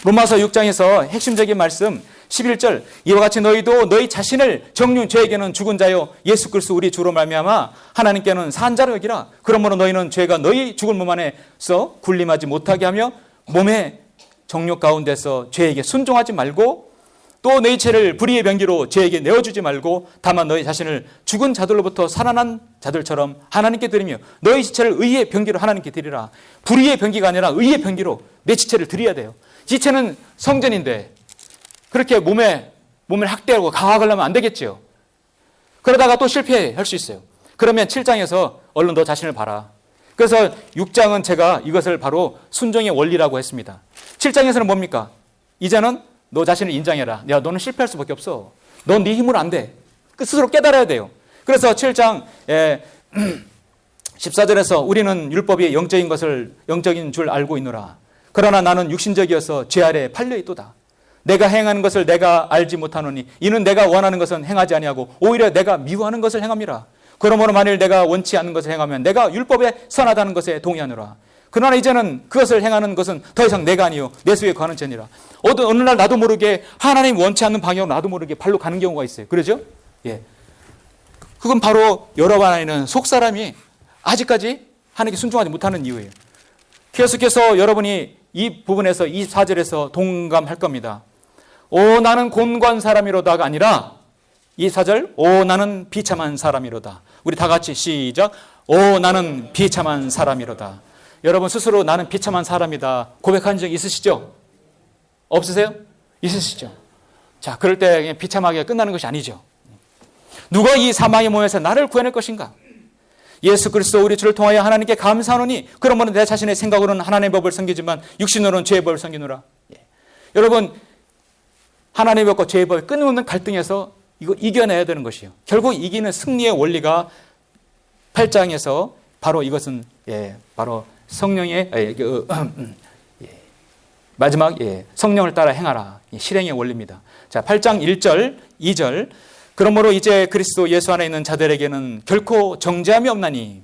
로마서 6장에서 핵심적인 말씀 11절 이와 같이 너희도 너희 자신을 정녕 죄에게는 죽은 자요 예수 그리스도 우리 주로 말미암아 하나님께는 산 자로 여기라. 그러므로 너희는 죄가 너희 죽은 몸 안에서 군림하지 못하게 하며 몸의 정욕 가운데서 죄에게 순종하지 말고 또 너희 죄를 불의의 병기로 죄에게 내어주지 말고 다만 너희 자신을 죽은 자들로부터 살아난 자들처럼 하나님께 드리며 너희 지체를 의의 병기로 하나님께 드리라. 불의의 병기가 아니라 의의 병기로 내 지체를 드려야 돼요. 지체는 성전인데 그렇게 몸을 학대하고 강화하려면 안 되겠지요. 그러다가 또 실패할 수 있어요. 그러면 7장에서 얼른 너 자신을 봐라. 그래서 6장은 제가 이것을 바로 순종의 원리라고 했습니다. 7장에서는 뭡니까? 이제는 너 자신을 인정해라. 너는 실패할 수밖에 없어. 넌 네 힘으로 안 돼. 스스로 깨달아야 돼요. 그래서 7장 14절에서 우리는 율법이 영적인 줄 알고 있노라. 그러나 나는 육신적이어서 죄 아래 팔려 있도다. 내가 행하는 것을 내가 알지 못하노니 이는 내가 원하는 것은 행하지 아니하고 오히려 내가 미워하는 것을 행함이라. 그러므로 만일 내가 원치 않는 것을 행하면 내가 율법에 선하다는 것에 동의하노라. 그러나 이제는 그것을 행하는 것은 더 이상 내가 아니요 내 속에 거하는 죄니라. 어느 날 나도 모르게 하나님 원치 않는 방향으로 나도 모르게 발로 가는 경우가 있어요. 그러죠? 그건 바로 여러분 안에 있는 속사람이 아직까지 하나님께 순종하지 못하는 이유예요. 계속해서 여러분이 이 부분에서 24절에서 동감할 겁니다. 오 나는 곤고한 사람이로다가 아니라 24절 오 나는 비참한 사람이로다. 우리 다 같이 시작. 오 나는 비참한 사람이로다. 여러분 스스로 나는 비참한 사람이다 고백한 적 있으시죠? 없으세요? 있으시죠? 자, 그럴 때 그냥 비참하게 끝나는 것이 아니죠. 누가 이 사망의 몸에서 나를 구해낼 것인가? 예수 그리스도 우리 주를 통하여 하나님께 감사하노니 그러므로 내 자신의 생각으로는 하나님의 법을 섬기지만 육신으로는 죄의 법을 섬기노라. 여러분 하나님의 법과 죄의 법의 끊임없는 갈등에서 이거 이겨내야 되는 것이에요. 결국 이기는 승리의 원리가 8장에서 바로 이것은 바로 성령의 마지막 성령을 따라 행하라. 실행의 원리입니다. 자, 8장 1절, 2절. 그러므로 이제 그리스도 예수 안에 있는 자들에게는 결코 정죄함이 없나니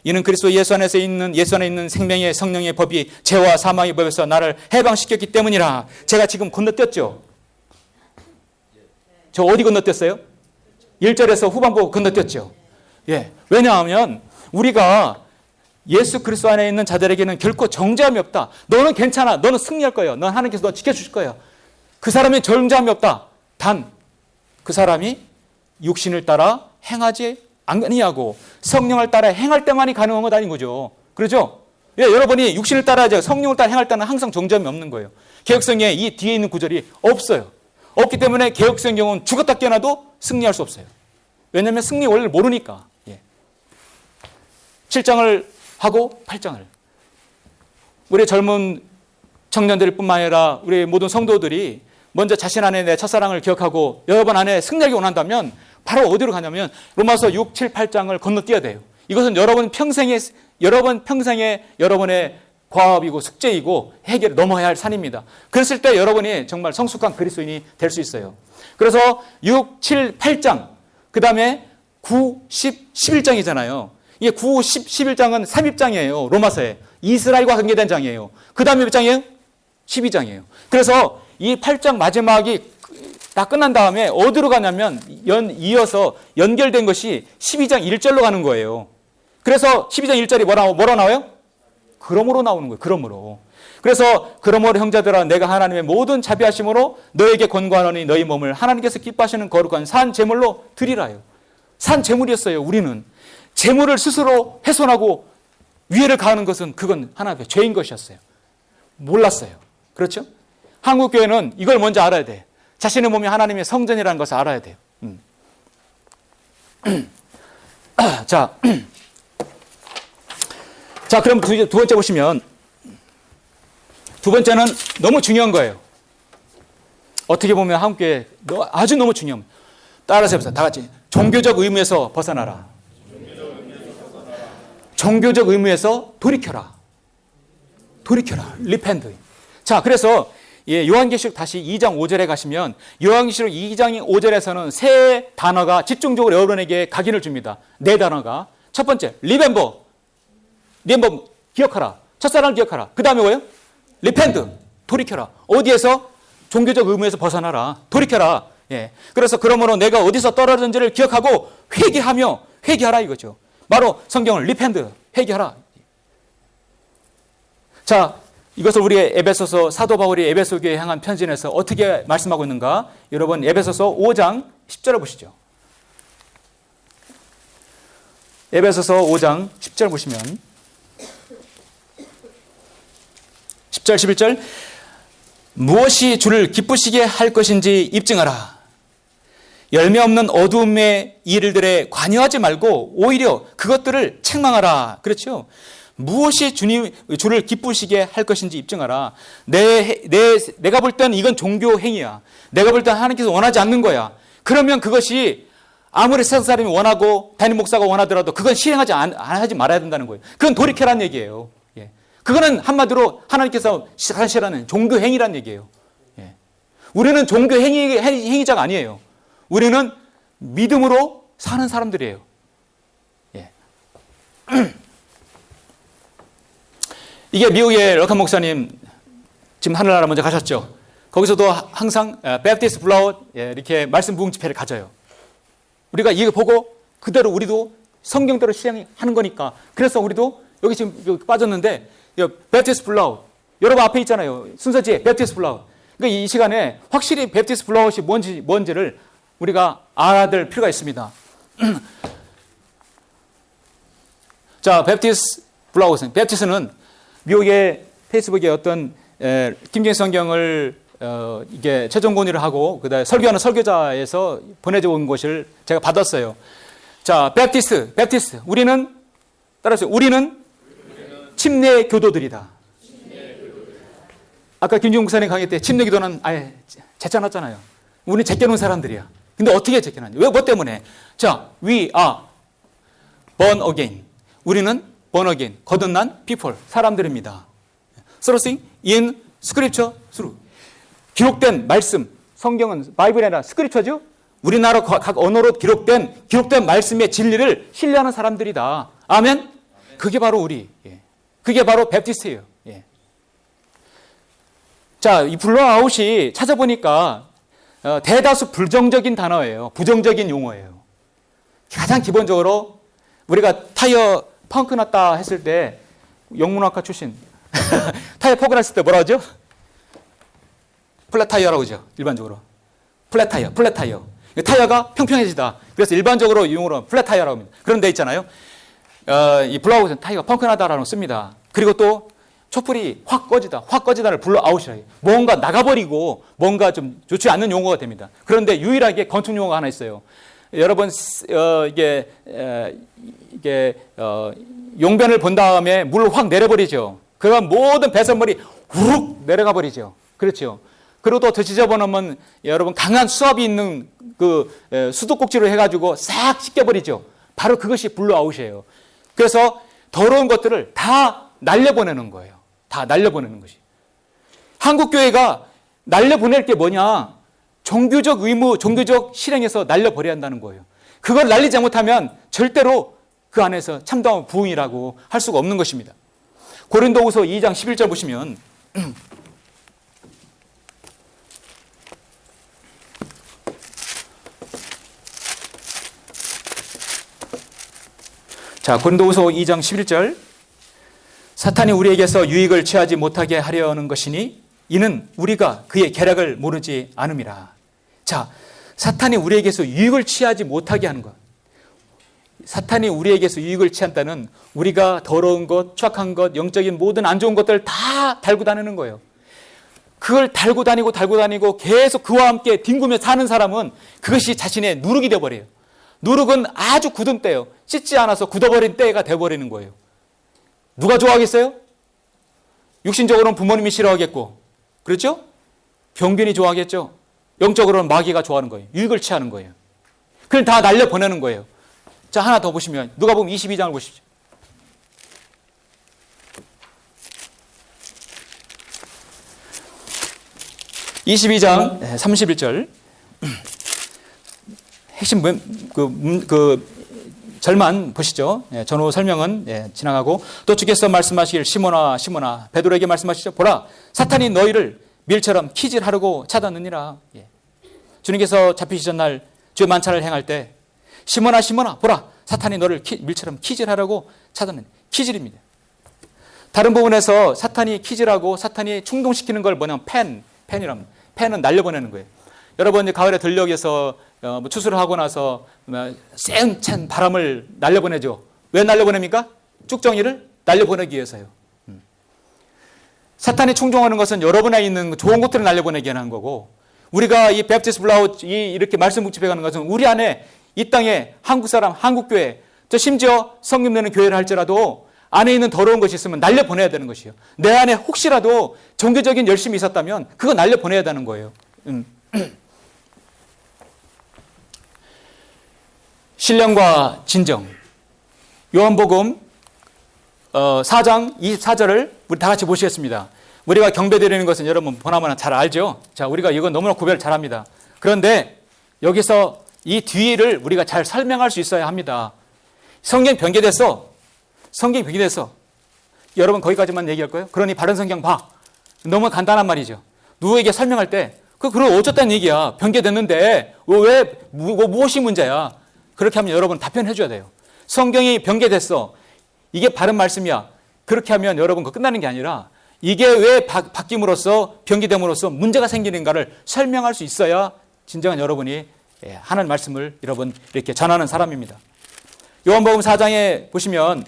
이는 그리스도 예수 안에 있는 생명의 성령의 법이 죄와 사망의 법에서 나를 해방시켰기 때문이라. 제가 지금 건너뛰었죠. 저 어디 건너뛰었어요? 1절에서 후반부 건너뛰었죠. 왜냐하면 우리가 예수 그리스도 안에 있는 자들에게는 결코 정죄함이 없다. 너는 괜찮아. 너는 승리할 거예요. 넌 하나님께서 너 지켜주실 거예요. 그 사람이 정죄함이 없다. 단 그 사람이 육신을 따라 행하지 아니하고 성령을 따라 행할 때만이 가능한 것 아닌 거죠. 그렇죠? 여러분이 육신을 따라야죠. 성령을 따라 행할 때는 항상 정죄함이 없는 거예요. 개혁성에 이 뒤에 있는 구절이 없어요. 없기 때문에 개혁성경은 죽었다 깨어나도 승리할 수 없어요. 왜냐하면 승리 원리를 모르니까. 7장을 하고 8장을. 우리 젊은 청년들 뿐만 아니라 우리 모든 성도들이 먼저 자신 안에 내 첫사랑을 기억하고 여러분 안에 승리하기 원한다면 바로 어디로 가냐면 로마서 6, 7, 8장을 건너뛰어야 돼요. 이것은 여러분 평생의 여러분의 과업이고 숙제이고 해결 넘어야 할 산입니다. 그랬을 때 여러분이 정말 성숙한 그리스도인이 될 수 있어요. 그래서 6, 7, 8장 그 다음에 9, 10, 11장이잖아요. 이게 9, 10, 11장은 3입장이에요. 로마서에. 이스라엘과 관계된 장이에요. 그 다음에 몇 장이에요? 12장이에요. 그래서 이 8장 마지막이 다 끝난 다음에 어디로 가냐면 이어서 연결된 것이 12장 1절로 가는 거예요. 그래서 12장 1절이 뭐라 나와요? 그러므로 나오는 거예요. 그러므로. 그래서 그러므로 형제들아 내가 하나님의 모든 자비하심으로 너에게 권고하노니 너희 몸을 하나님께서 기뻐하시는 거룩한 산 제물로 드리라요. 산 제물이었어요. 우리는. 제물을 스스로 훼손하고 위해를 가하는 것은 그건 하나님의 죄인 것이었어요. 몰랐어요. 그렇죠? 한국교회는 이걸 먼저 알아야 돼. 자신의 몸이 하나님의 성전이라는 것을 알아야 돼요. 자, 그럼 두 번째 보시면 두 번째는 너무 중요한 거예요. 어떻게 보면 한국교회 아주 너무 중요합니다. 따라서 해보세요. 다 같이. 종교적 의무에서 벗어나라. 종교적 의무에서 돌이켜라. 돌이켜라. 리펜트. 자, 그래서 요한계시록 다시 2장 5절에 가시면 요한계시록 2장 5절에서는 세 단어가 집중적으로 여러분에게 각인을 줍니다. 네 단어가. 첫 번째, 리멤버. 기억하라. 첫사랑을 기억하라. 그 다음에 뭐예요? 리펜트. 돌이켜라. 어디에서? 종교적 의무에서 벗어나라. 돌이켜라. 그래서 그러므로 내가 어디서 떨어졌는지를 기억하고 회개하라 이거죠. 바로 성경을 리펜트. 회개하라. 자, 이것을 우리 에베소서 사도 바울이 에베소 교회에 향한 편지에서 어떻게 말씀하고 있는가? 여러분 에베소서 5장 10절을 보시죠. 에베소서 5장 10절 보시면 10절 11절 무엇이 주를 기쁘시게 할 것인지 입증하라. 열매 없는 어두움의 일들에 관여하지 말고 오히려 그것들을 책망하라. 그렇죠? 무엇이 주를 기쁘시게 할 것인지 입증하라. 내가 볼 때는 이건 종교 행위야. 내가 볼 때는 하나님께서 원하지 않는 거야. 그러면 그것이 아무리 세상 사람이 원하고 담임 목사가 원하더라도 그건 하지 말아야 된다는 거예요. 그건 돌이켜라는 얘기예요. 그거는 한마디로 하나님께서 싫어하는 종교 행위란 얘기예요. 우리는 종교 행위자가 아니에요. 우리는 믿음으로 사는 사람들이에요. 이게 미국의 럭한 목사님 지금 하늘나라 먼저 가셨죠. 거기서도 항상 베프티스트 블라웃 이렇게 말씀 부흥 집회를 가져요. 우리가 이거 보고 그대로 우리도 성경대로 실행하는 거니까. 그래서 우리도 여기 지금 빠졌는데 베프티스트 블라웃 여러분 앞에 있잖아요. 순서지에 베프티스트 블라웃. 그러니까 이 시간에 확실히 베프티스트 블라웃이 뭔지를 우리가 알아야 필요가 있습니다. 자, 베프티스트 블라웃은 베프티스트는 미국의 페이스북에 어떤 김정일 성경을 이게 최종 권위를 하고 그다음에 설교하는 설교자에서 보내져 온 것을 제가 받았어요. 자, 베프티스트. 우리는 따라하세요. 우리는 침례 교도들이다. 아까 김종국 목사님 강의 때 침례 기도는 아예 제껴놨잖아요. 우리는 제껴놓은 사람들이야. 근데 어떻게 제껴놨냐? 왜, 뭐 때문에? 자, we are born again. 우리는 born again, 거듭난 people, 사람들입니다. Something in scripture through. 기록된 말씀, 성경은 바이블이 아니라 스크립처죠? 우리나라 각 언어로 기록된 말씀의 진리를 신뢰하는 사람들이다. 아멘? 그게 바로 우리. 그게 바로 베프티스트예요. 자, 이 블로아웃이 찾아보니까 대다수 부정적인 단어예요. 부정적인 용어예요. 가장 기본적으로 우리가 타이어 펑크 났다 했을 때 영문학과 출신 타이어 포크 났을 때 뭐라 하죠? 플랫 타이어라고 하죠. 일반적으로. 플랫 타이어. 타이어가 평평해지다. 그래서 일반적으로 이 용어로 플랫 타이어라고 합니다. 그런 데 있잖아요. 이 블로아웃은 타이어가 펑크나다라고 씁니다. 그리고 또 촛불이 확 꺼지다를 블로아웃이라고 해요. 뭔가 나가버리고 뭔가 좀 좋지 않는 용어가 됩니다. 그런데 유일하게 건축 용어가 하나 있어요. 여러분 용변을 본 다음에 물을 확 내려버리죠. 그러면 모든 배설물이 후룩 내려가 버리죠. 그렇죠. 그리고 또 더 지저분하면 여러분 강한 수압이 있는 그 수도꼭지로 해가지고 싹 씻겨버리죠. 바로 그것이 블로아웃이에요. 그래서 더러운 것들을 다 날려보내는 거예요. 다 날려보내는 것이. 한국교회가 날려보낼 게 뭐냐? 종교적 의무, 종교적 실행에서 날려버려야 한다는 거예요. 그걸 날리지 못하면 절대로 그 안에서 참다운 부흥이라고 할 수가 없는 것입니다. 고린도후서 2장 11절 보시면 자, 고린도후서 2장 11절 사탄이 우리에게서 유익을 취하지 못하게 하려는 것이니 이는 우리가 그의 계략을 모르지 않음이라. 자, 사탄이 우리에게서 유익을 취하지 못하게 하는 것. 사탄이 우리에게서 유익을 취한다는 우리가 더러운 것, 추악한 것, 영적인 모든 안 좋은 것들을 다 달고 다니는 거예요. 그걸 달고 다니고 계속 그와 함께 뒹구며 사는 사람은 그것이 자신의 누룩이 되어버려요. 누룩은 아주 굳은 때예요. 씻지 않아서 굳어버린 때가 되어버리는 거예요. 누가 좋아하겠어요? 육신적으로는 부모님이 싫어하겠고, 그렇죠? 병균이 좋아하겠죠? 영적으로는 마귀가 좋아하는 거예요. 유익을 취하는 거예요. 그걸 다 날려보내는 거예요. 자, 하나 더 보시면 누가복음 22장을 보십시오. (22장) 31절 핵심 절만 보시죠. 전후 설명은 지나가고 또 주께서 말씀하시길 시몬아 베드로에게 말씀하시죠. 보라 사탄이 너희를 밀처럼 키질하려고 찾았느니라. 주님께서 잡히시 전날 주의 만찬을 행할 때 시몬아 보라 사탄이 너를 밀처럼 키질하려고 찾았느니라. 키질입니다. 다른 부분에서 사탄이 키질하고 사탄이 충동시키는 걸 뭐냐면 펜이랍니다. 펜은 날려보내는 거예요. 여러분 이제 가을에 들녘에서 추수를 하고 나서 센 바람을 날려보내죠. 왜 날려보냅니까? 쭉정이를 날려보내기 위해서요. 사탄이 충동하는 것은 여러분에 있는 좋은 것들을 날려보내기 위한 거고, 우리가 이 베프티스트 블라웃 이렇게 말씀 묵집해 가는 것은 우리 안에 이 땅에 한국 사람, 한국 교회, 저 심지어 성령 내는 교회를 할지라도 안에 있는 더러운 것이 있으면 날려보내야 되는 것이에요. 내 안에 혹시라도 종교적인 열심이 있었다면 그거 날려보내야 되는 거예요. 신령과 진정. 요한복음 4장 24절을 우리 다 같이 보시겠습니다. 우리가 경배드리는 것은 여러분 보나마나 잘 알죠? 자, 우리가 이건 너무나 구별 잘합니다. 그런데 여기서 이 뒤를 우리가 잘 설명할 수 있어야 합니다. 성경 변개됐어. 여러분 거기까지만 얘기할 거예요? 그러니 바른 성경 봐. 너무 간단한 말이죠. 누구에게 설명할 때 그럼 어쩌다는 얘기야. 변개됐는데 왜 무엇이 문제야? 그렇게 하면 여러분 답변해 줘야 돼요. 성경이 변개됐어. 이게 바른 말씀이야. 그렇게 하면 여러분 그거 끝나는 게 아니라 이게 왜 바뀜으로써 변개됨으로써 문제가 생기는가를 설명할 수 있어야 진정한 여러분이 하는 말씀을 여러분 이렇게 전하는 사람입니다. 요한복음 4장에 보시면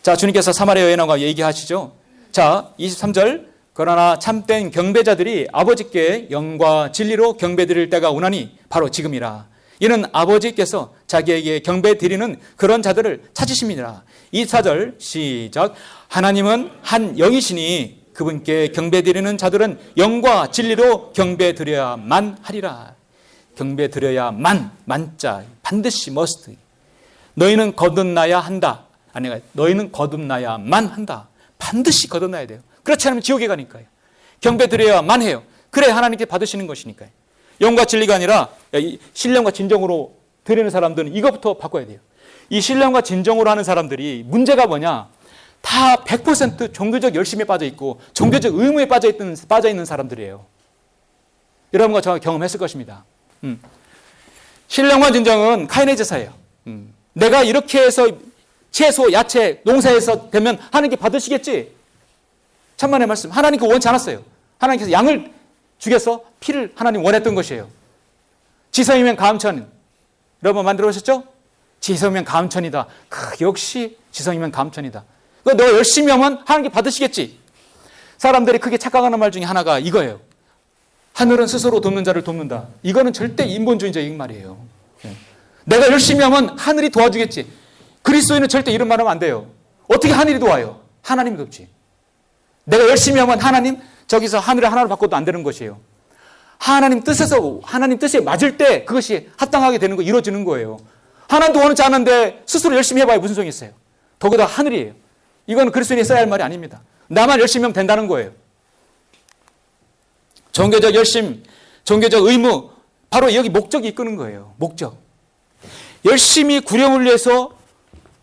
자, 주님께서 사마리아 여인과 얘기하시죠. 자, 23절 그러나 참된 경배자들이 아버지께 영과 진리로 경배드릴 때가 오나니 바로 지금이라. 이는 아버지께서 자기에게 경배드리는 그런 자들을 찾으십니다. 24절 시작. 하나님은 한 영이시니 그분께 경배드리는 자들은 영과 진리로 경배드려야만 하리라. 경배드려야만, 만자, 반드시 must. 너희는 거듭나야 한다. 아니, 너희는 거듭나야만 한다. 반드시 거듭나야 돼요. 그렇지 않으면 지옥에 가니까요. 경배드려야만 해요. 그래 하나님께 받으시는 것이니까요. 영과 진리가 아니라 신령과 진정으로 드리는 사람들은 이것부터 바꿔야 돼요. 이 신령과 진정으로 하는 사람들이 문제가 뭐냐? 다 100% 종교적 열심에 빠져 있고 종교적 의무에 빠져 있는 사람들이에요. 여러분과 저가 경험했을 것입니다. 신령과 진정은 카인의 제사예요. 내가 이렇게 해서 채소, 야채, 농사에서 되면 하나님께 받으시겠지? 천만의 말씀. 하나님 그거 원치 않았어요. 하나님께서 양을 죽여서 피를 하나님 원했던 것이에요. 지성이면 가음천. 여러분 만들어 보셨죠? 지성이면 가음천이다. 역시 지성이면 가음천이다. 너 열심히 하면 하나님께 받으시겠지? 사람들이 크게 착각하는 말 중에 하나가 이거예요. 하늘은 스스로 돕는 자를 돕는다. 이거는 절대 인본주의적인 말이에요. 내가 열심히 하면 하늘이 도와주겠지. 그리스도인은 절대 이런 말 하면 안 돼요. 어떻게 하늘이 도와요? 하나님이 돕지. 내가 열심히 하면 하나님 저기서 하늘을 하나로 바꿔도 안 되는 것이에요. 하나님 뜻에 맞을 때 그것이 합당하게 되는 거 이루어지는 거예요. 하나님도 원하지 않는데 스스로 열심히 해봐야 무슨 소용이 있어요. 더구나 하늘이에요. 이건 그리스도인이 써야 할 말이 아닙니다. 나만 열심히 하면 된다는 거예요. 종교적 열심, 종교적 의무, 바로 여기 목적이 이끄는 거예요. 목적. 열심히 구령을 위해서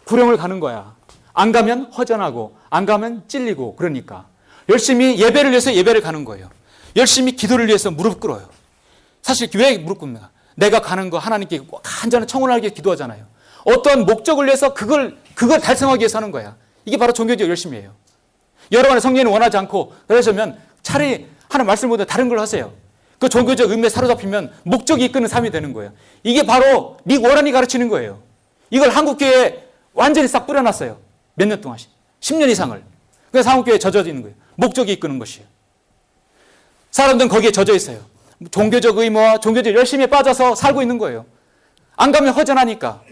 구령을 가는 거야. 안 가면 허전하고 안 가면 찔리고 그러니까. 열심히 예배를 위해서 예배를 가는 거예요. 열심히 기도를 위해서 무릎 꿇어요. 사실 왜 무릎 꿇는가? 내가 가는 거 하나님께 간절한 청혼하게 기도하잖아요. 어떤 목적을 위해서 그걸 달성하기 위해서 하는 거야. 이게 바로 종교적 열심이에요. 여러분의 성령이 원하지 않고 그러시면 차라리 하나님 말씀보다 다른 걸 하세요. 그 종교적 의미에 사로잡히면 목적이 이끄는 삶이 되는 거예요. 이게 바로 닉 워런이 가르치는 거예요. 이걸 한국교회에 완전히 싹 뿌려놨어요. 몇 년 동안 10년 이상을. 그래서 한국교회에 젖어져 있는 거예요. 목적이 이끄는 것이에요. 사람들은 거기에 젖어 있어요. 종교적 의무와 종교적 열심에 빠져서 살고 있는 거예요. 안 가면 허전하니까.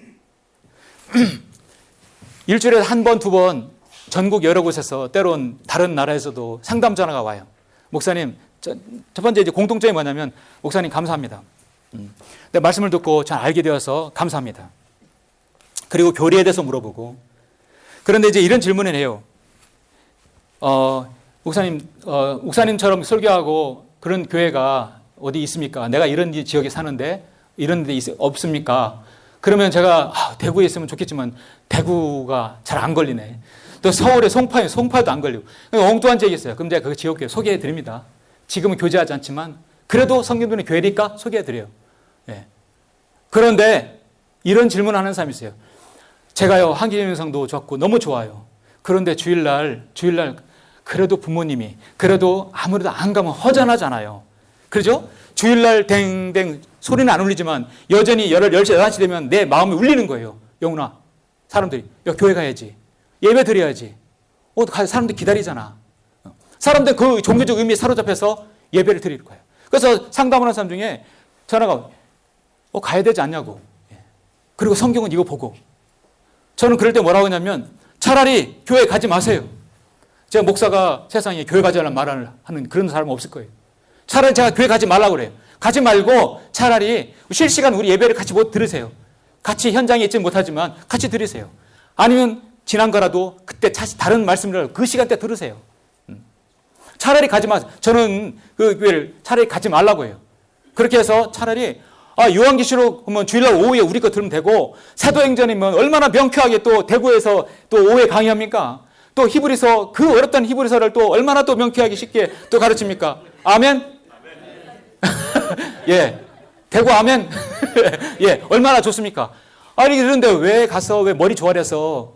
일주일에 한 번, 두 번 전국 여러 곳에서 때론 다른 나라에서도 상담 전화가 와요. 목사님, 첫 번째 이제 공통점이 뭐냐면 목사님 감사합니다. 내 말씀을 듣고 잘 알게 되어서 감사합니다. 그리고 교리에 대해서 물어보고 그런데 이제 이런 질문을 해요. 목사님처럼 설교하고 그런 교회가 어디 있습니까? 내가 이런 지역에 사는데 이런 데 없습니까? 그러면 제가 대구에 있으면 좋겠지만 대구가 잘 안 걸리네. 또 서울에 송파에도 안 걸리고. 엉뚱한 지역이 있어요. 그럼 제가 그 지역교회 소개해 드립니다. 지금은 교제하지 않지만 그래도 성경도는 교회니까 소개해 드려요. 예. 그런데 이런 질문을 하는 사람이 있어요. 제가요 한기영성도 좋았고 너무 좋아요. 그런데 주일날 그래도 부모님이 그래도 아무래도 안 가면 허전하잖아요. 그렇죠? 주일날 댕댕 소리는 안 울리지만 여전히 10시, 11시 되면 내 마음이 울리는 거예요. 영훈아, 사람들이 교회 가야지. 예배 드려야지. 사람들 기다리잖아. 사람들 그 종교적 의미에 사로잡혀서 예배를 드릴 거예요. 그래서 상담하는 사람 중에 전화가 가야 되지 않냐고. 그리고 성경은 이거 보고. 저는 그럴 때 뭐라고 하냐면 차라리 교회 가지 마세요. 제가 목사가 세상에 교회 가자는 말을 하는 그런 사람은 없을 거예요. 차라리 제가 교회 가지 말라고 그래요. 가지 말고 차라리 실시간 우리 예배를 같이 못 들으세요. 같이 현장에 있지 못하지만 같이 들으세요. 아니면 지난 거라도 그때 다른 말씀을 그 시간대 들으세요. 차라리 가지 마세요. 저는 그 교회를 차라리 가지 말라고 해요. 그렇게 해서 차라리 요한계시록 보면 주일날 오후에 우리 거 들으면 되고 사도행전이면 얼마나 명쾌하게 또 대구에서 또 오후에 강의합니까? 또 히브리서 그 어렵던 히브리서를 또 얼마나 또 명쾌하게 쉽게 또 가르칩니까? 아멘? 예. 대구 아멘? 예. 얼마나 좋습니까? 아니 그런데 왜 가서 왜 머리 조아려서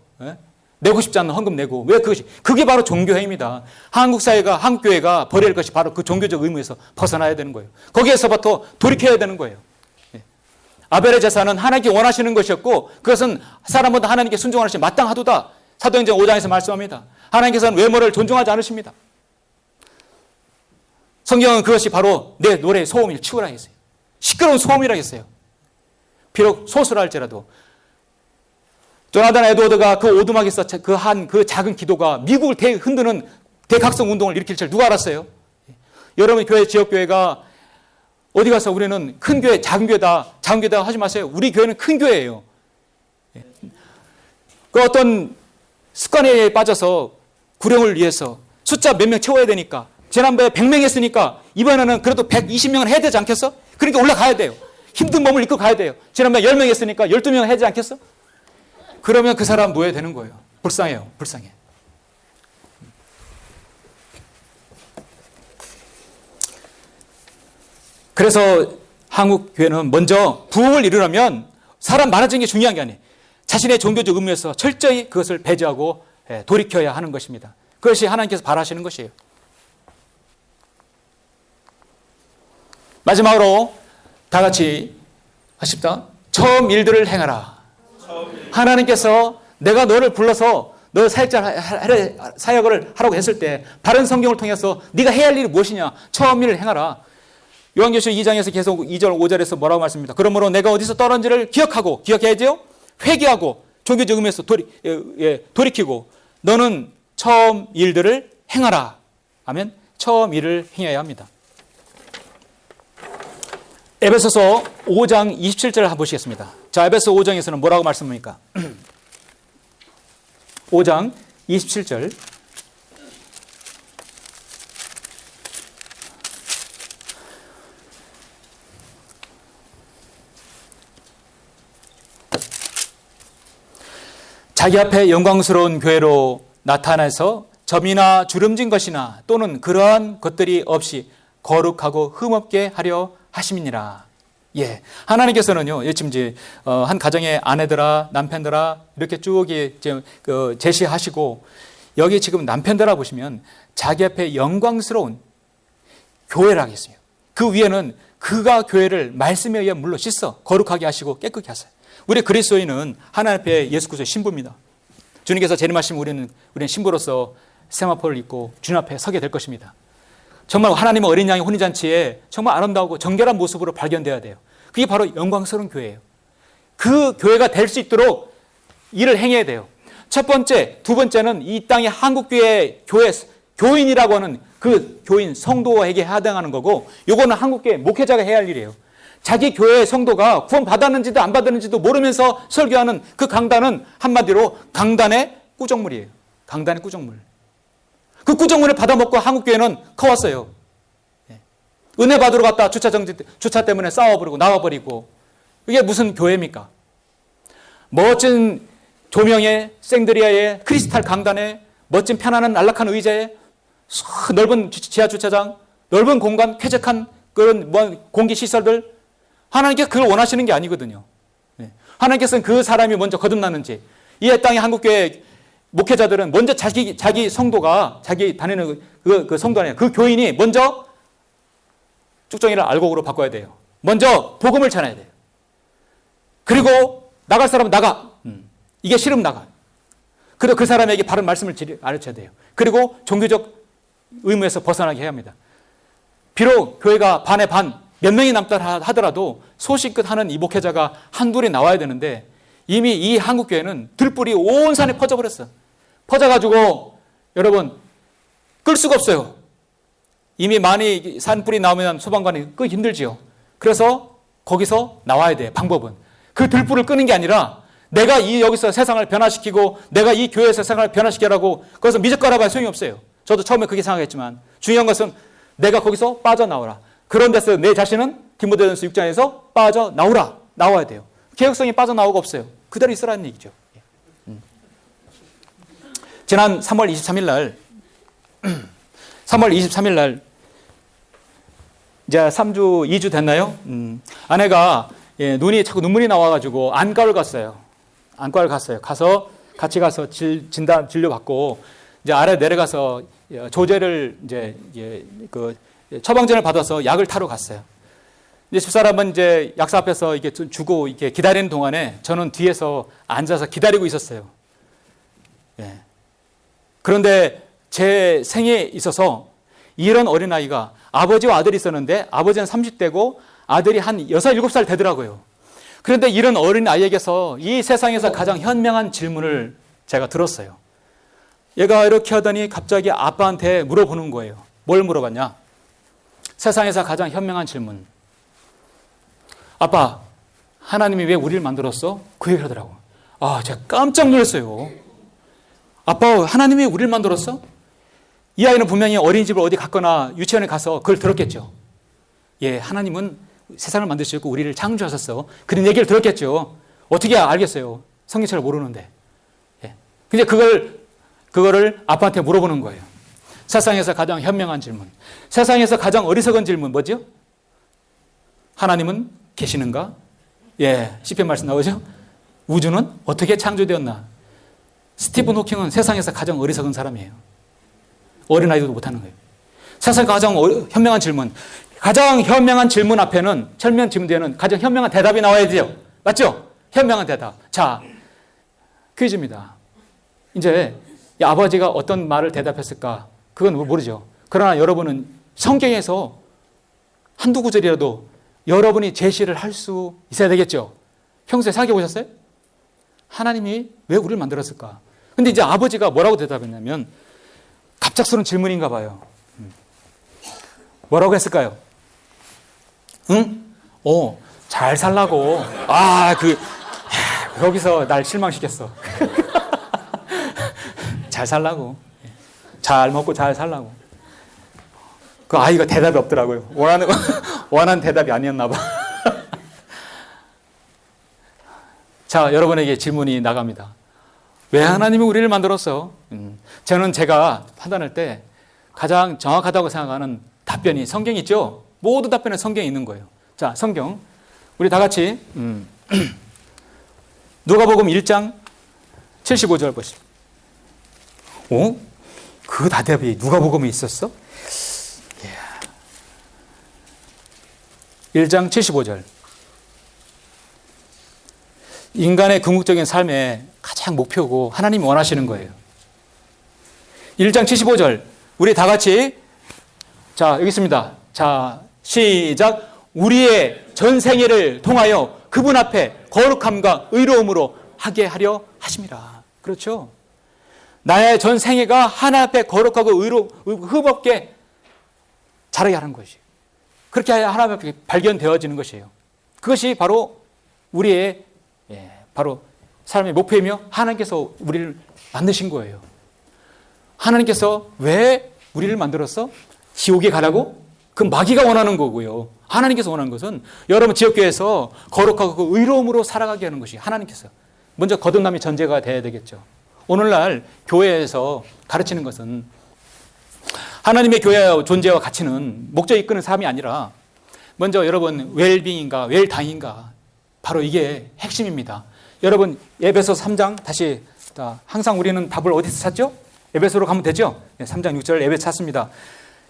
내고 싶지 않는 헌금 내고 왜 그게 바로 종교행위입니다. 한국 사회가 한국 교회가 버릴 것이 바로 그 종교적 의무에서 벗어나야 되는 거예요. 거기에서부터 돌이켜야 되는 거예요. 예. 아벨의 제사는 하나님께 원하시는 것이었고 그것은 사람보다 하나님께 순종하는 것이 마땅하도다. 사도행전 5장에서 말씀합니다. 하나님께서는 외모를 존중하지 않으십니다. 성경은 그것이 바로 내 노래의 소음을 치우라 했어요. 시끄러운 소음이라 했어요. 비록 소수라 할지라도 조나단 에드워드가 그 오두막에서 그 작은 기도가 미국을 흔드는 대각성 운동을 일으킬 줄 누가 알았어요? 여러분 교회, 지역교회가 어디 가서 우리는 큰 교회, 작은 교회다 하지 마세요. 우리 교회는 큰 교회예요. 그 어떤 습관에 빠져서 구령을 위해서 숫자 몇 명 채워야 되니까 지난번에 100명 했으니까 이번에는 그래도 120명은 해야 되지 않겠어? 그러니까 올라가야 돼요. 힘든 몸을 이끌고 가야 돼요. 지난번에 10명 했으니까 12명 해야 되지 않겠어? 그러면 그 사람 노예 되는 거예요. 불쌍해요. 불쌍해. 그래서 한국 교회는 먼저 부흥을 이루려면 사람 많아지는 게 중요한 게 아니에요. 자신의 종교적 의무에서 철저히 그것을 배제하고 돌이켜야 하는 것입니다. 그것이 하나님께서 바라시는 것이에요. 마지막으로 다 같이 하십시다. 처음 일들을 행하라. 하나님께서 내가 너를 불러서 너 사역을 하라고 했을 때 바른 성경을 통해서 네가 해야 할 일이 무엇이냐? 처음 일을 행하라. 요한계시록 2장에서 계속 2절 5절에서 뭐라고 말씀합니다. 그러므로 내가 어디서 떨어진지를 기억해야지요. 회개하고 종교적 의미에서 돌이키고 너는 처음 일들을 행하라. 아멘. 처음 일을 행해야 합니다. 에베소서 5장 27절을 한번 보시겠습니다. 자, 에베소 5장에서는 뭐라고 말씀합니까? 5장 27절. 자기 앞에 영광스러운 교회로 나타나서 점이나 주름진 것이나 또는 그러한 것들이 없이 거룩하고 흠없게 하려 하심이니라. 예, 하나님께서는요, 지금 이제 한 가정의 아내들아, 남편들아 이렇게 쭉 제시하시고 여기 지금 남편들아 보시면 자기 앞에 영광스러운 교회라고 했어요. 그 위에는 그가 교회를 말씀에 의해 물로 씻어 거룩하게 하시고 깨끗게 하세요. 우리 그리스도인은 하나님 앞에 예수 그리스도의 신부입니다. 주님께서 재림하시면 우리는 신부로서 세마포를 입고 주님 앞에 서게 될 것입니다. 정말 하나님의 어린 양의 혼인잔치에 정말 아름다우고 정결한 모습으로 발견돼야 돼요. 그게 바로 영광스러운 교회예요. 그 교회가 될 수 있도록 일을 행해야 돼요. 첫 번째, 두 번째는 이 땅의 한국교회 교인이라고 하는 그 교인 성도에게 해당하는 거고, 요거는 한국교회 목회자가 해야 할 일이에요. 자기 교회의 성도가 구원 받았는지도 안 받았는지도 모르면서 설교하는 그 강단은 한마디로 강단의 꾸정물이에요. 강단의 꾸정물. 그 꾸정물을 받아먹고 한국교회는 커왔어요. 은혜 받으러 갔다 주차 때문에 싸워버리고 나와버리고. 이게 무슨 교회입니까? 멋진 조명에 생드리아에 크리스탈 강단에 멋진 편안한 안락한 의자에 넓은 지하 주차장, 넓은 공간, 쾌적한 그런 공기 시설들. 하나님께서 그걸 원하시는 게 아니거든요. 하나님께서는 그 사람이 먼저 거듭나는지, 이 땅의 한국교회 목회자들은 먼저 자기 성도가, 자기 다니는 그 성도 안에 그 교인이 먼저 쭉정이를 알곡으로 바꿔야 돼요. 먼저 복음을 전해야 돼요. 그리고 나갈 사람은 나가. 이게 싫으면 나가. 그리고 그 사람에게 바른 말씀을 가르쳐야 돼요. 그리고 종교적 의무에서 벗어나게 해야 합니다. 비록 교회가 반에 반, 몇 명이 남다 하더라도 소식끝 하는 이 목회자가 한둘이 나와야 되는데 이미 이 한국교회는 들불이 온 산에 퍼져버렸어요. 퍼져가지고 여러분 끌 수가 없어요. 이미 많이 산불이 나오면 소방관이 끄기 힘들지요. 그래서 거기서 나와야 돼. 방법은 그 들불을 끄는 게 아니라 내가 여기서 세상을 변화시키고 내가 이 교회에서 세상을 변화시키라고 거기서 미적거려봐야 소용이 없어요. 저도 처음에 그렇게 생각했지만 중요한 것은 내가 거기서 빠져나오라. 그런 데서 내 자신은 디모데전서 6장에서 빠져나오라. 나와야 돼요. 개혁성이 빠져나오고 없어요. 그대로 있으라는 얘기죠. 지난 3월 23일 날 3월 23일 날 이제 2주 됐나요? 아내가 눈이 자꾸 눈물이 나와가지고 안과를 갔어요. 가서 같이 가서 진단 진료 받고 이제 아래 내려가서 조제를 이제 그 처방전을 받아서 약을 타러 갔어요. 이제 집사람은 이제 약사 앞에서 이게 주고 이렇게 기다리는 동안에 저는 뒤에서 앉아서 기다리고 있었어요. 예. 그런데 제 생에 있어서 이런 어린아이가 아버지와 아들이 있었는데 아버지는 30대고 아들이 한 6, 7살 되더라고요. 그런데 이런 어린아이에게서 이 세상에서 가장 현명한 질문을 제가 들었어요. 얘가 이렇게 하더니 갑자기 아빠한테 물어보는 거예요. 뭘 물어봤냐? 세상에서 가장 현명한 질문. 아빠, 하나님이 왜 우리를 만들었어? 그 얘기를 하더라고. 제가 깜짝 놀랐어요. 아빠, 하나님이 왜 우리를 만들었어? 이 아이는 분명히 어린이집을 어디 갔거나 유치원에 가서 그걸 들었겠죠. 예, 하나님은 세상을 만드셨고 우리를 창조하셨어. 그런 얘기를 들었겠죠. 어떻게 알겠어요? 성경책을 모르는데. 예. 근데 그거를 아빠한테 물어보는 거예요. 세상에서 가장 현명한 질문. 세상에서 가장 어리석은 질문 뭐죠? 하나님은 계시는가? 예, 시편 말씀 나오죠? 우주는 어떻게 창조되었나? 스티븐 호킹은 세상에서 가장 어리석은 사람이에요. 어린아이도 못하는 거예요. 세상에서 가장 현명한 질문. 가장 현명한 질문 앞에는, 현명한 질문 뒤에는 가장 현명한 대답이 나와야 돼요. 맞죠? 현명한 대답. 자, 퀴즈입니다. 이제 이 아버지가 어떤 말을 대답했을까? 그건 모르죠. 그러나 여러분은 성경에서 한두 구절이라도 여러분이 제시를 할 수 있어야 되겠죠. 평소에 생각해 보셨어요? 하나님이 왜 우리를 만들었을까? 근데 이제 아버지가 뭐라고 대답했냐면 갑작스러운 질문인가 봐요. 뭐라고 했을까요? 응? 잘 살라고. 여기서 날 실망시켰어. 잘 살라고. 잘 먹고 잘 살라고. 그 아이가 대답이 없더라고요. 원하는 대답이 아니었나 봐. 자, 여러분에게 질문이 나갑니다. 왜 하나님이 우리를 만들었어? 저는 제가 판단할 때 가장 정확하다고 생각하는 답변이 성경이 있죠? 모든 답변은 성경에 있는 거예요. 자, 성경. 우리 다 같이 누가복음 1장 75절 보십시오. 그 대답이 누가복음에 있었어? 1장 75절. 인간의 궁극적인 삶의 가장 목표고 하나님이 원하시는 거예요. 1장 75절. 우리 다 같이 자, 여기 있습니다. 자, 시작. 우리의 전생애를 통하여 그분 앞에 거룩함과 의로움으로 하게 하려 하심이라. 그렇죠? 나의 전생애가 하나님 앞에 거룩하고 흠없게 자라게 하는 것이에요. 그렇게 해야 하나님 앞에 발견되어지는 것이에요. 그것이 바로 우리의 바로 삶의 목표이며 하나님께서 우리를 만드신 거예요. 하나님께서 왜 우리를 만들었어? 지옥에 가라고? 그 마귀가 원하는 거고요. 하나님께서 원하는 것은 여러분 지역교회에서 거룩하고 의로움으로 살아가게 하는 것이 하나님께서 먼저 거듭남의 전제가 돼야 되겠죠. 오늘날 교회에서 가르치는 것은 하나님의 교회의 존재와 가치는 목적이 이끄는 삶이 아니라 먼저 여러분 웰빙인가 웰다잉인가 바로 이게 핵심입니다. 여러분 에베소 3장 다시 항상 우리는 답을 어디서 찾죠? 에베소로 가면 되죠? 3장 6절 에베소 찾습니다.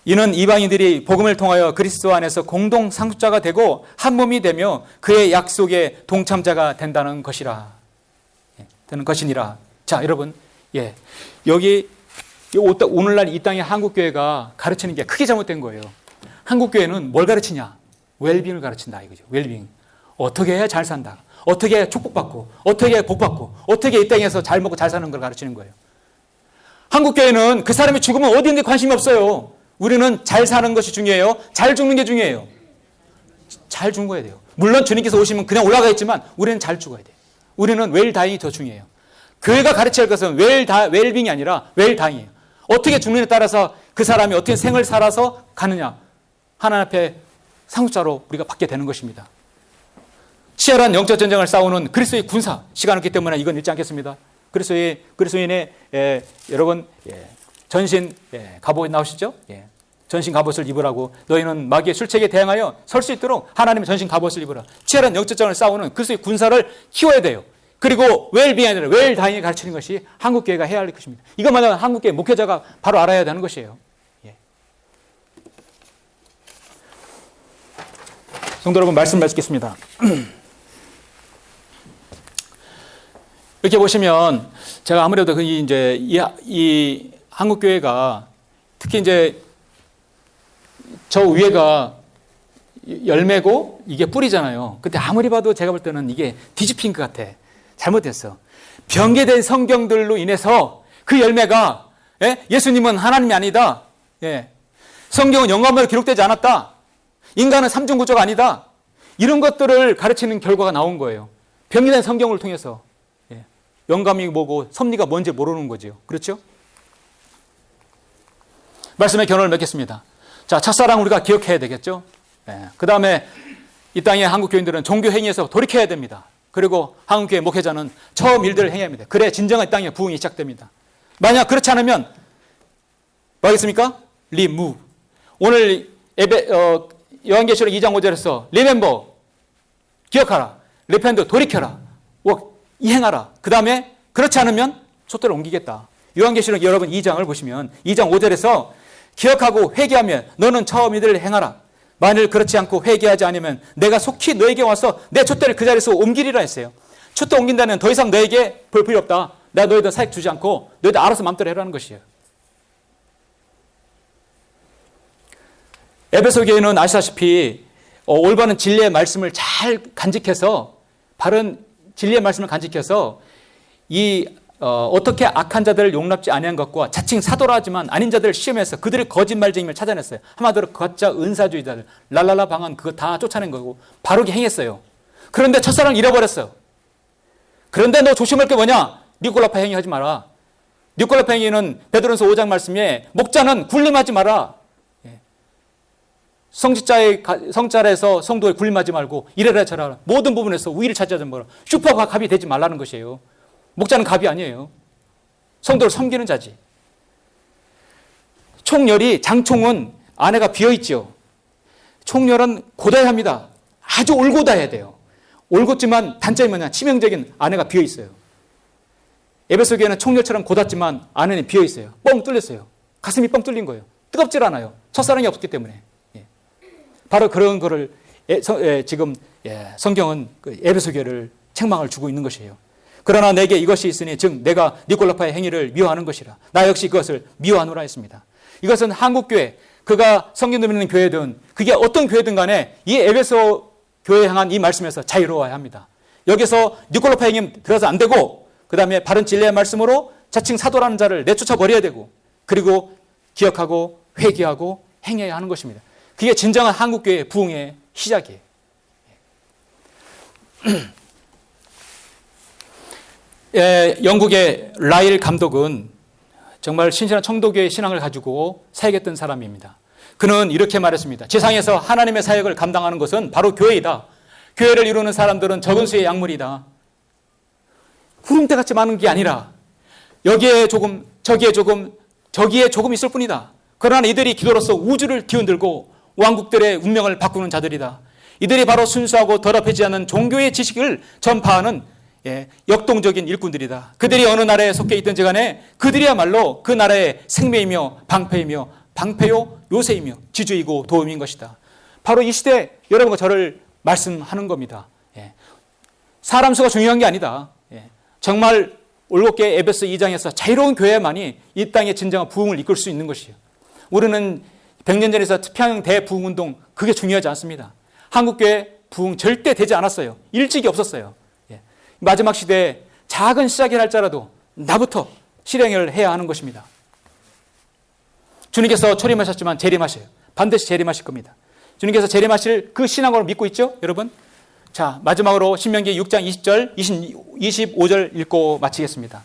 이는 이방인들이 복음을 통하여 그리스도 안에서 공동 상속자가 되고 한 몸이 되며 그의 약속의 동참자가 된다는 것이라. 되는 것이니라. 자, 여러분, 여기 오늘날 이 땅의 한국교회가 가르치는 게 크게 잘못된 거예요. 한국교회는 뭘 가르치냐? 웰빙을 가르친다 이거죠. 웰빙. 어떻게 해야 잘 산다. 어떻게 해야 축복받고, 어떻게 해야 복받고, 어떻게 이 땅에서 잘 먹고 잘 사는 걸 가르치는 거예요. 한국교회는 그 사람이 죽으면 어디 있는지 관심이 없어요. 우리는 잘 사는 것이 중요해요. 잘 죽는 게 중요해요. 잘 죽어야 돼요. 물론 주님께서 오시면 그냥 올라가겠지만 우리는 잘 죽어야 돼요. 우리는 웰다잉이 더 중요해요. 교회가 가르쳐야 할 것은 웰빙이 아니라 웰다잉이에요. 어떻게 죽느냐에 따라서 그 사람이 어떻게 생을 살아서 가느냐. 하나님 앞에 상속자로 우리가 받게 되는 것입니다. 치열한 영적 전쟁을 싸우는 그리스도의 군사. 시간 없기 때문에 이건 읽지 않겠습니다. 그리스도인의 여러분 전신 갑옷 나오시죠? 전신 갑옷을 입으라고 너희는 마귀의 술책에 대항하여 설 수 있도록 하나님의 전신 갑옷을 입으라. 치열한 영적 전쟁을 싸우는 그리스도의 군사를 키워야 돼요. 그리고 웰빙이 아니라 웰다잉을 가르치는 것이 한국교회가 해야 할 것입니다. 이것만 하면 한국교회 목회자가 바로 알아야 되는 것이에요. 성도 여러분 말씀 맺겠습니다. 이렇게 보시면 제가 아무래도 이 한국교회가 특히 이제 저 위에가 열매고 이게 뿌리잖아요. 근데 아무리 봐도 제가 볼 때는 이게 뒤집힌 것 같아. 잘못됐어. 변개된 성경들로 인해서 그 열매가 예? 예수님은 하나님이 아니다. 예. 성경은 영감으로 기록되지 않았다. 인간은 삼중구조가 아니다. 이런 것들을 가르치는 결과가 나온 거예요. 병리된 성경을 통해서. 예. 영감이 뭐고 섭리가 뭔지 모르는 거죠. 그렇죠? 말씀의 결론을 맺겠습니다. 자, 첫사랑 우리가 기억해야 되겠죠? 예. 그 다음에 이 땅의 한국 교인들은 종교 행위에서 돌이켜야 됩니다. 그리고 한국교회 목회자는 처음 일들을 행해야 합니다. 그래 진정한 땅의 부흥이 시작됩니다. 만약 그렇지 않으면 뭐 하겠습니까? remove. 오늘 요한계시록 2장 5절에서 remember, 기억하라. repent, 돌이켜라. 이행하라. 그 다음에 그렇지 않으면 촛대를 옮기겠다. 요한계시록 여러분 2장을 보시면 2장 5절에서 기억하고 회개하면 너는 처음 이들을 행하라. 만일 그렇지 않고 회개하지 않으면 내가 속히 너에게 와서 내 촛대를 그 자리에서 옮기리라 했어요. 촛대 옮긴다는 더 이상 너에게 볼 필요 없다. 내가 너희들 사익 주지 않고 너희들 알아서 마음대로 해라는 것이에요. 에베소 교회는 아시다시피 올바른 진리의 말씀을 잘 간직해서 바른 진리의 말씀을 간직해서 어떻게 악한 자들을 용납지 아니한 것과 자칭 사도라지만 아닌 자들을 시험해서 그들의 거짓말쟁임을 찾아냈어요. 한마디로 가짜 은사주의자들 랄랄라 방언 그거 다 쫓아낸 거고 바르게 행했어요. 그런데 첫사랑을 잃어버렸어요. 그런데 너 조심할 게 뭐냐? 니콜라파 행위 하지 마라. 니콜라파 행위는 베드로전서 5장 말씀에 목자는 군림하지 마라. 성자에서 성도에 군림하지 말고 이래라 저래라 모든 부분에서 우위를 차지하지 마라. 슈퍼가 갑이 되지 말라는 것이에요. 목자는 갑이 아니에요. 성도를 섬기는 자지. 총열이 장총은 아내가 비어있죠. 총열은 곧아야 합니다. 아주 올곧아야 돼요. 올곧지만 단점이 뭐냐? 치명적인 아내가 비어있어요. 에베소 교회는 총열처럼 곧았지만 아내는 비어있어요. 뻥 뚫렸어요. 가슴이 뻥 뚫린 거예요. 뜨겁질 않아요. 첫사랑이 없기 때문에. 바로 그런 거를 지금 성경은 에베소 교회를 책망을 주고 있는 것이에요. 그러나 내게 이것이 있으니 즉 내가 니콜라파의 행위를 미워하는 것이라. 나 역시 그것을 미워하노라 했습니다. 이것은 한국교회, 그가 성경 듣는 교회든 그게 어떤 교회든 간에 이 에베소 교회에 향한 이 말씀에서 자유로워야 합니다. 여기서 니콜라파 행위 들어서 안 되고 그 다음에 바른 진리의 말씀으로 자칭 사도라는 자를 내쫓아 버려야 되고 그리고 기억하고 회개하고 행해야 하는 것입니다. 그게 진정한 한국교회의 부흥의 시작이에요. 영국의 라일 감독은 정말 신실한 청도교의 신앙을 가지고 사역했던 사람입니다. 그는 이렇게 말했습니다. 지상에서 하나님의 사역을 감당하는 것은 바로 교회이다. 교회를 이루는 사람들은 적은 수의 약물이다. 구름대같이 많은 게 아니라 여기에 조금 저기에 조금 저기에 조금 있을 뿐이다. 그러나 이들이 기도로서 우주를 뒤흔들고 왕국들의 운명을 바꾸는 자들이다. 이들이 바로 순수하고 더럽히지 않는 종교의 지식을 전파하는 역동적인 일꾼들이다. 그들이 어느 나라에 속해 있든지 간에 그들이야말로 그 나라의 생명이며 방패이며 방패요 요새이며 지주이고 도움인 것이다. 바로 이 시대 여러분과 저를 말씀하는 겁니다. 사람 수가 중요한 게 아니다. 정말 올곧게 에베소 2장에서 자유로운 교회만이 이 땅의 진정한 부흥을 이끌 수 있는 것이에요. 우리는 100년 전에서 태평양 대부흥운동 그게 중요하지 않습니다. 한국교회 부흥 절대 되지 않았어요. 일찍이 없었어요. 마지막 시대에 작은 시작이라 할지라도 나부터 실행을 해야 하는 것입니다. 주님께서 초림하셨지만 재림하셔요. 반드시 재림하실 겁니다. 주님께서 재림하실 그 신앙으로 믿고 있죠, 여러분? 자, 마지막으로 신명기 6장 20절, 25절 읽고 마치겠습니다.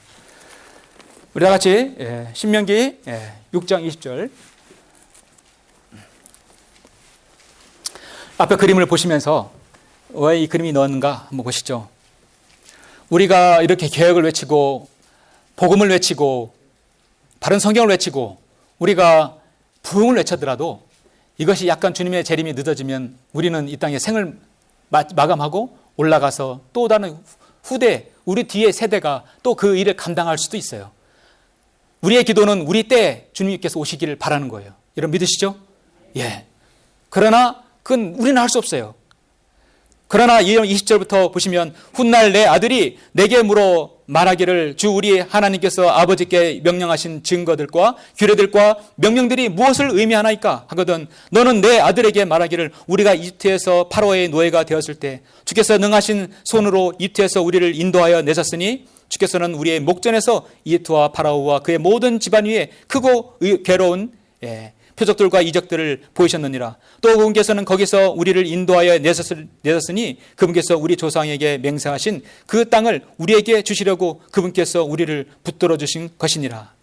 우리 다 같이 신명기 6장 20절 앞에 그림을 보시면서 왜 이 그림이 넣었는가 한번 보시죠. 우리가 이렇게 개혁을 외치고 복음을 외치고 바른 성경을 외치고 우리가 부흥을 외쳐더라도 이것이 약간 주님의 재림이 늦어지면 우리는 이 땅에 생을 마감하고 올라가서 또 다른 후대, 우리 뒤의 세대가 또 그 일을 감당할 수도 있어요. 우리의 기도는 우리 때에 주님께서 오시기를 바라는 거예요. 여러분 믿으시죠? 예. 그러나 그건 우리는 할 수 없어요. 그러나 20절부터 보시면 훗날 내 아들이 내게 물어 말하기를 주 우리 하나님께서 아버지께 명령하신 증거들과 규례들과 명령들이 무엇을 의미하나이까 하거든 너는 내 아들에게 말하기를 우리가 이집트에서 파로의 노예가 되었을 때 주께서 능하신 손으로 이집트에서 우리를 인도하여 내셨으니 주께서는 우리의 목전에서 이집트와 파라오와 그의 모든 집안 위에 크고 괴로운 표적들과 이적들을 보이셨느니라. 또 그분께서는 거기서 우리를 인도하여 내셨으니 그분께서 우리 조상에게 맹세하신 그 땅을 우리에게 주시려고 그분께서 우리를 붙들어 주신 것이니라.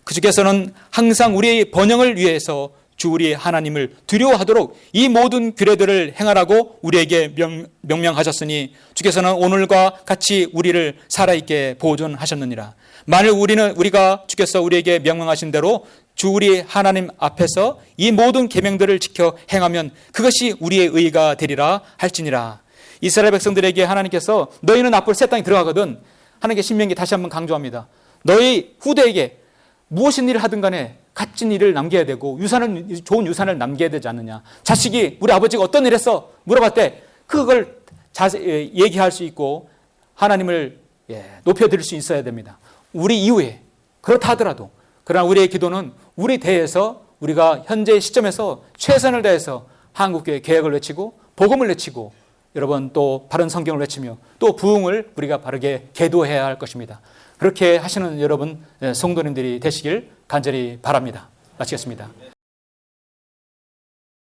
그 주께서는 항상 우리의 번영을 위해서 주 우리 하나님을 두려워하도록 이 모든 규례들을 행하라고 우리에게 명령하셨으니 주께서는 오늘과 같이 우리를 살아있게 보존하셨느니라. 만일 우리가 주께서 우리에게 명령하신 대로 주 우리 하나님 앞에서 이 모든 계명들을 지켜 행하면 그것이 우리의 의가 되리라 할지니라. 이스라엘 백성들에게 하나님께서 너희는 앞으로 새 땅에 들어가거든 하나님께 신명기 다시 한번 강조합니다. 너희 후대에게 무엇인 일을 하든 간에 값진 일을 남겨야 되고 좋은 유산을 남겨야 되지 않느냐. 자식이 우리 아버지가 어떤 일 했어 물어봤을 때 그걸 자세히 얘기할 수 있고 하나님을 높여드릴 수 있어야 됩니다. 우리 이후에 그렇다 하더라도 그러나 우리의 기도는 우리 대에서 우리가 현재 시점에서 최선을 다해서 한국교회 개혁을 외치고 복음을 외치고 여러분 또 바른 성경을 외치며 또 부흥을 우리가 바르게 계도해야 할 것입니다. 그렇게 하시는 여러분 성도님들이 되시길 간절히 바랍니다. 마치겠습니다.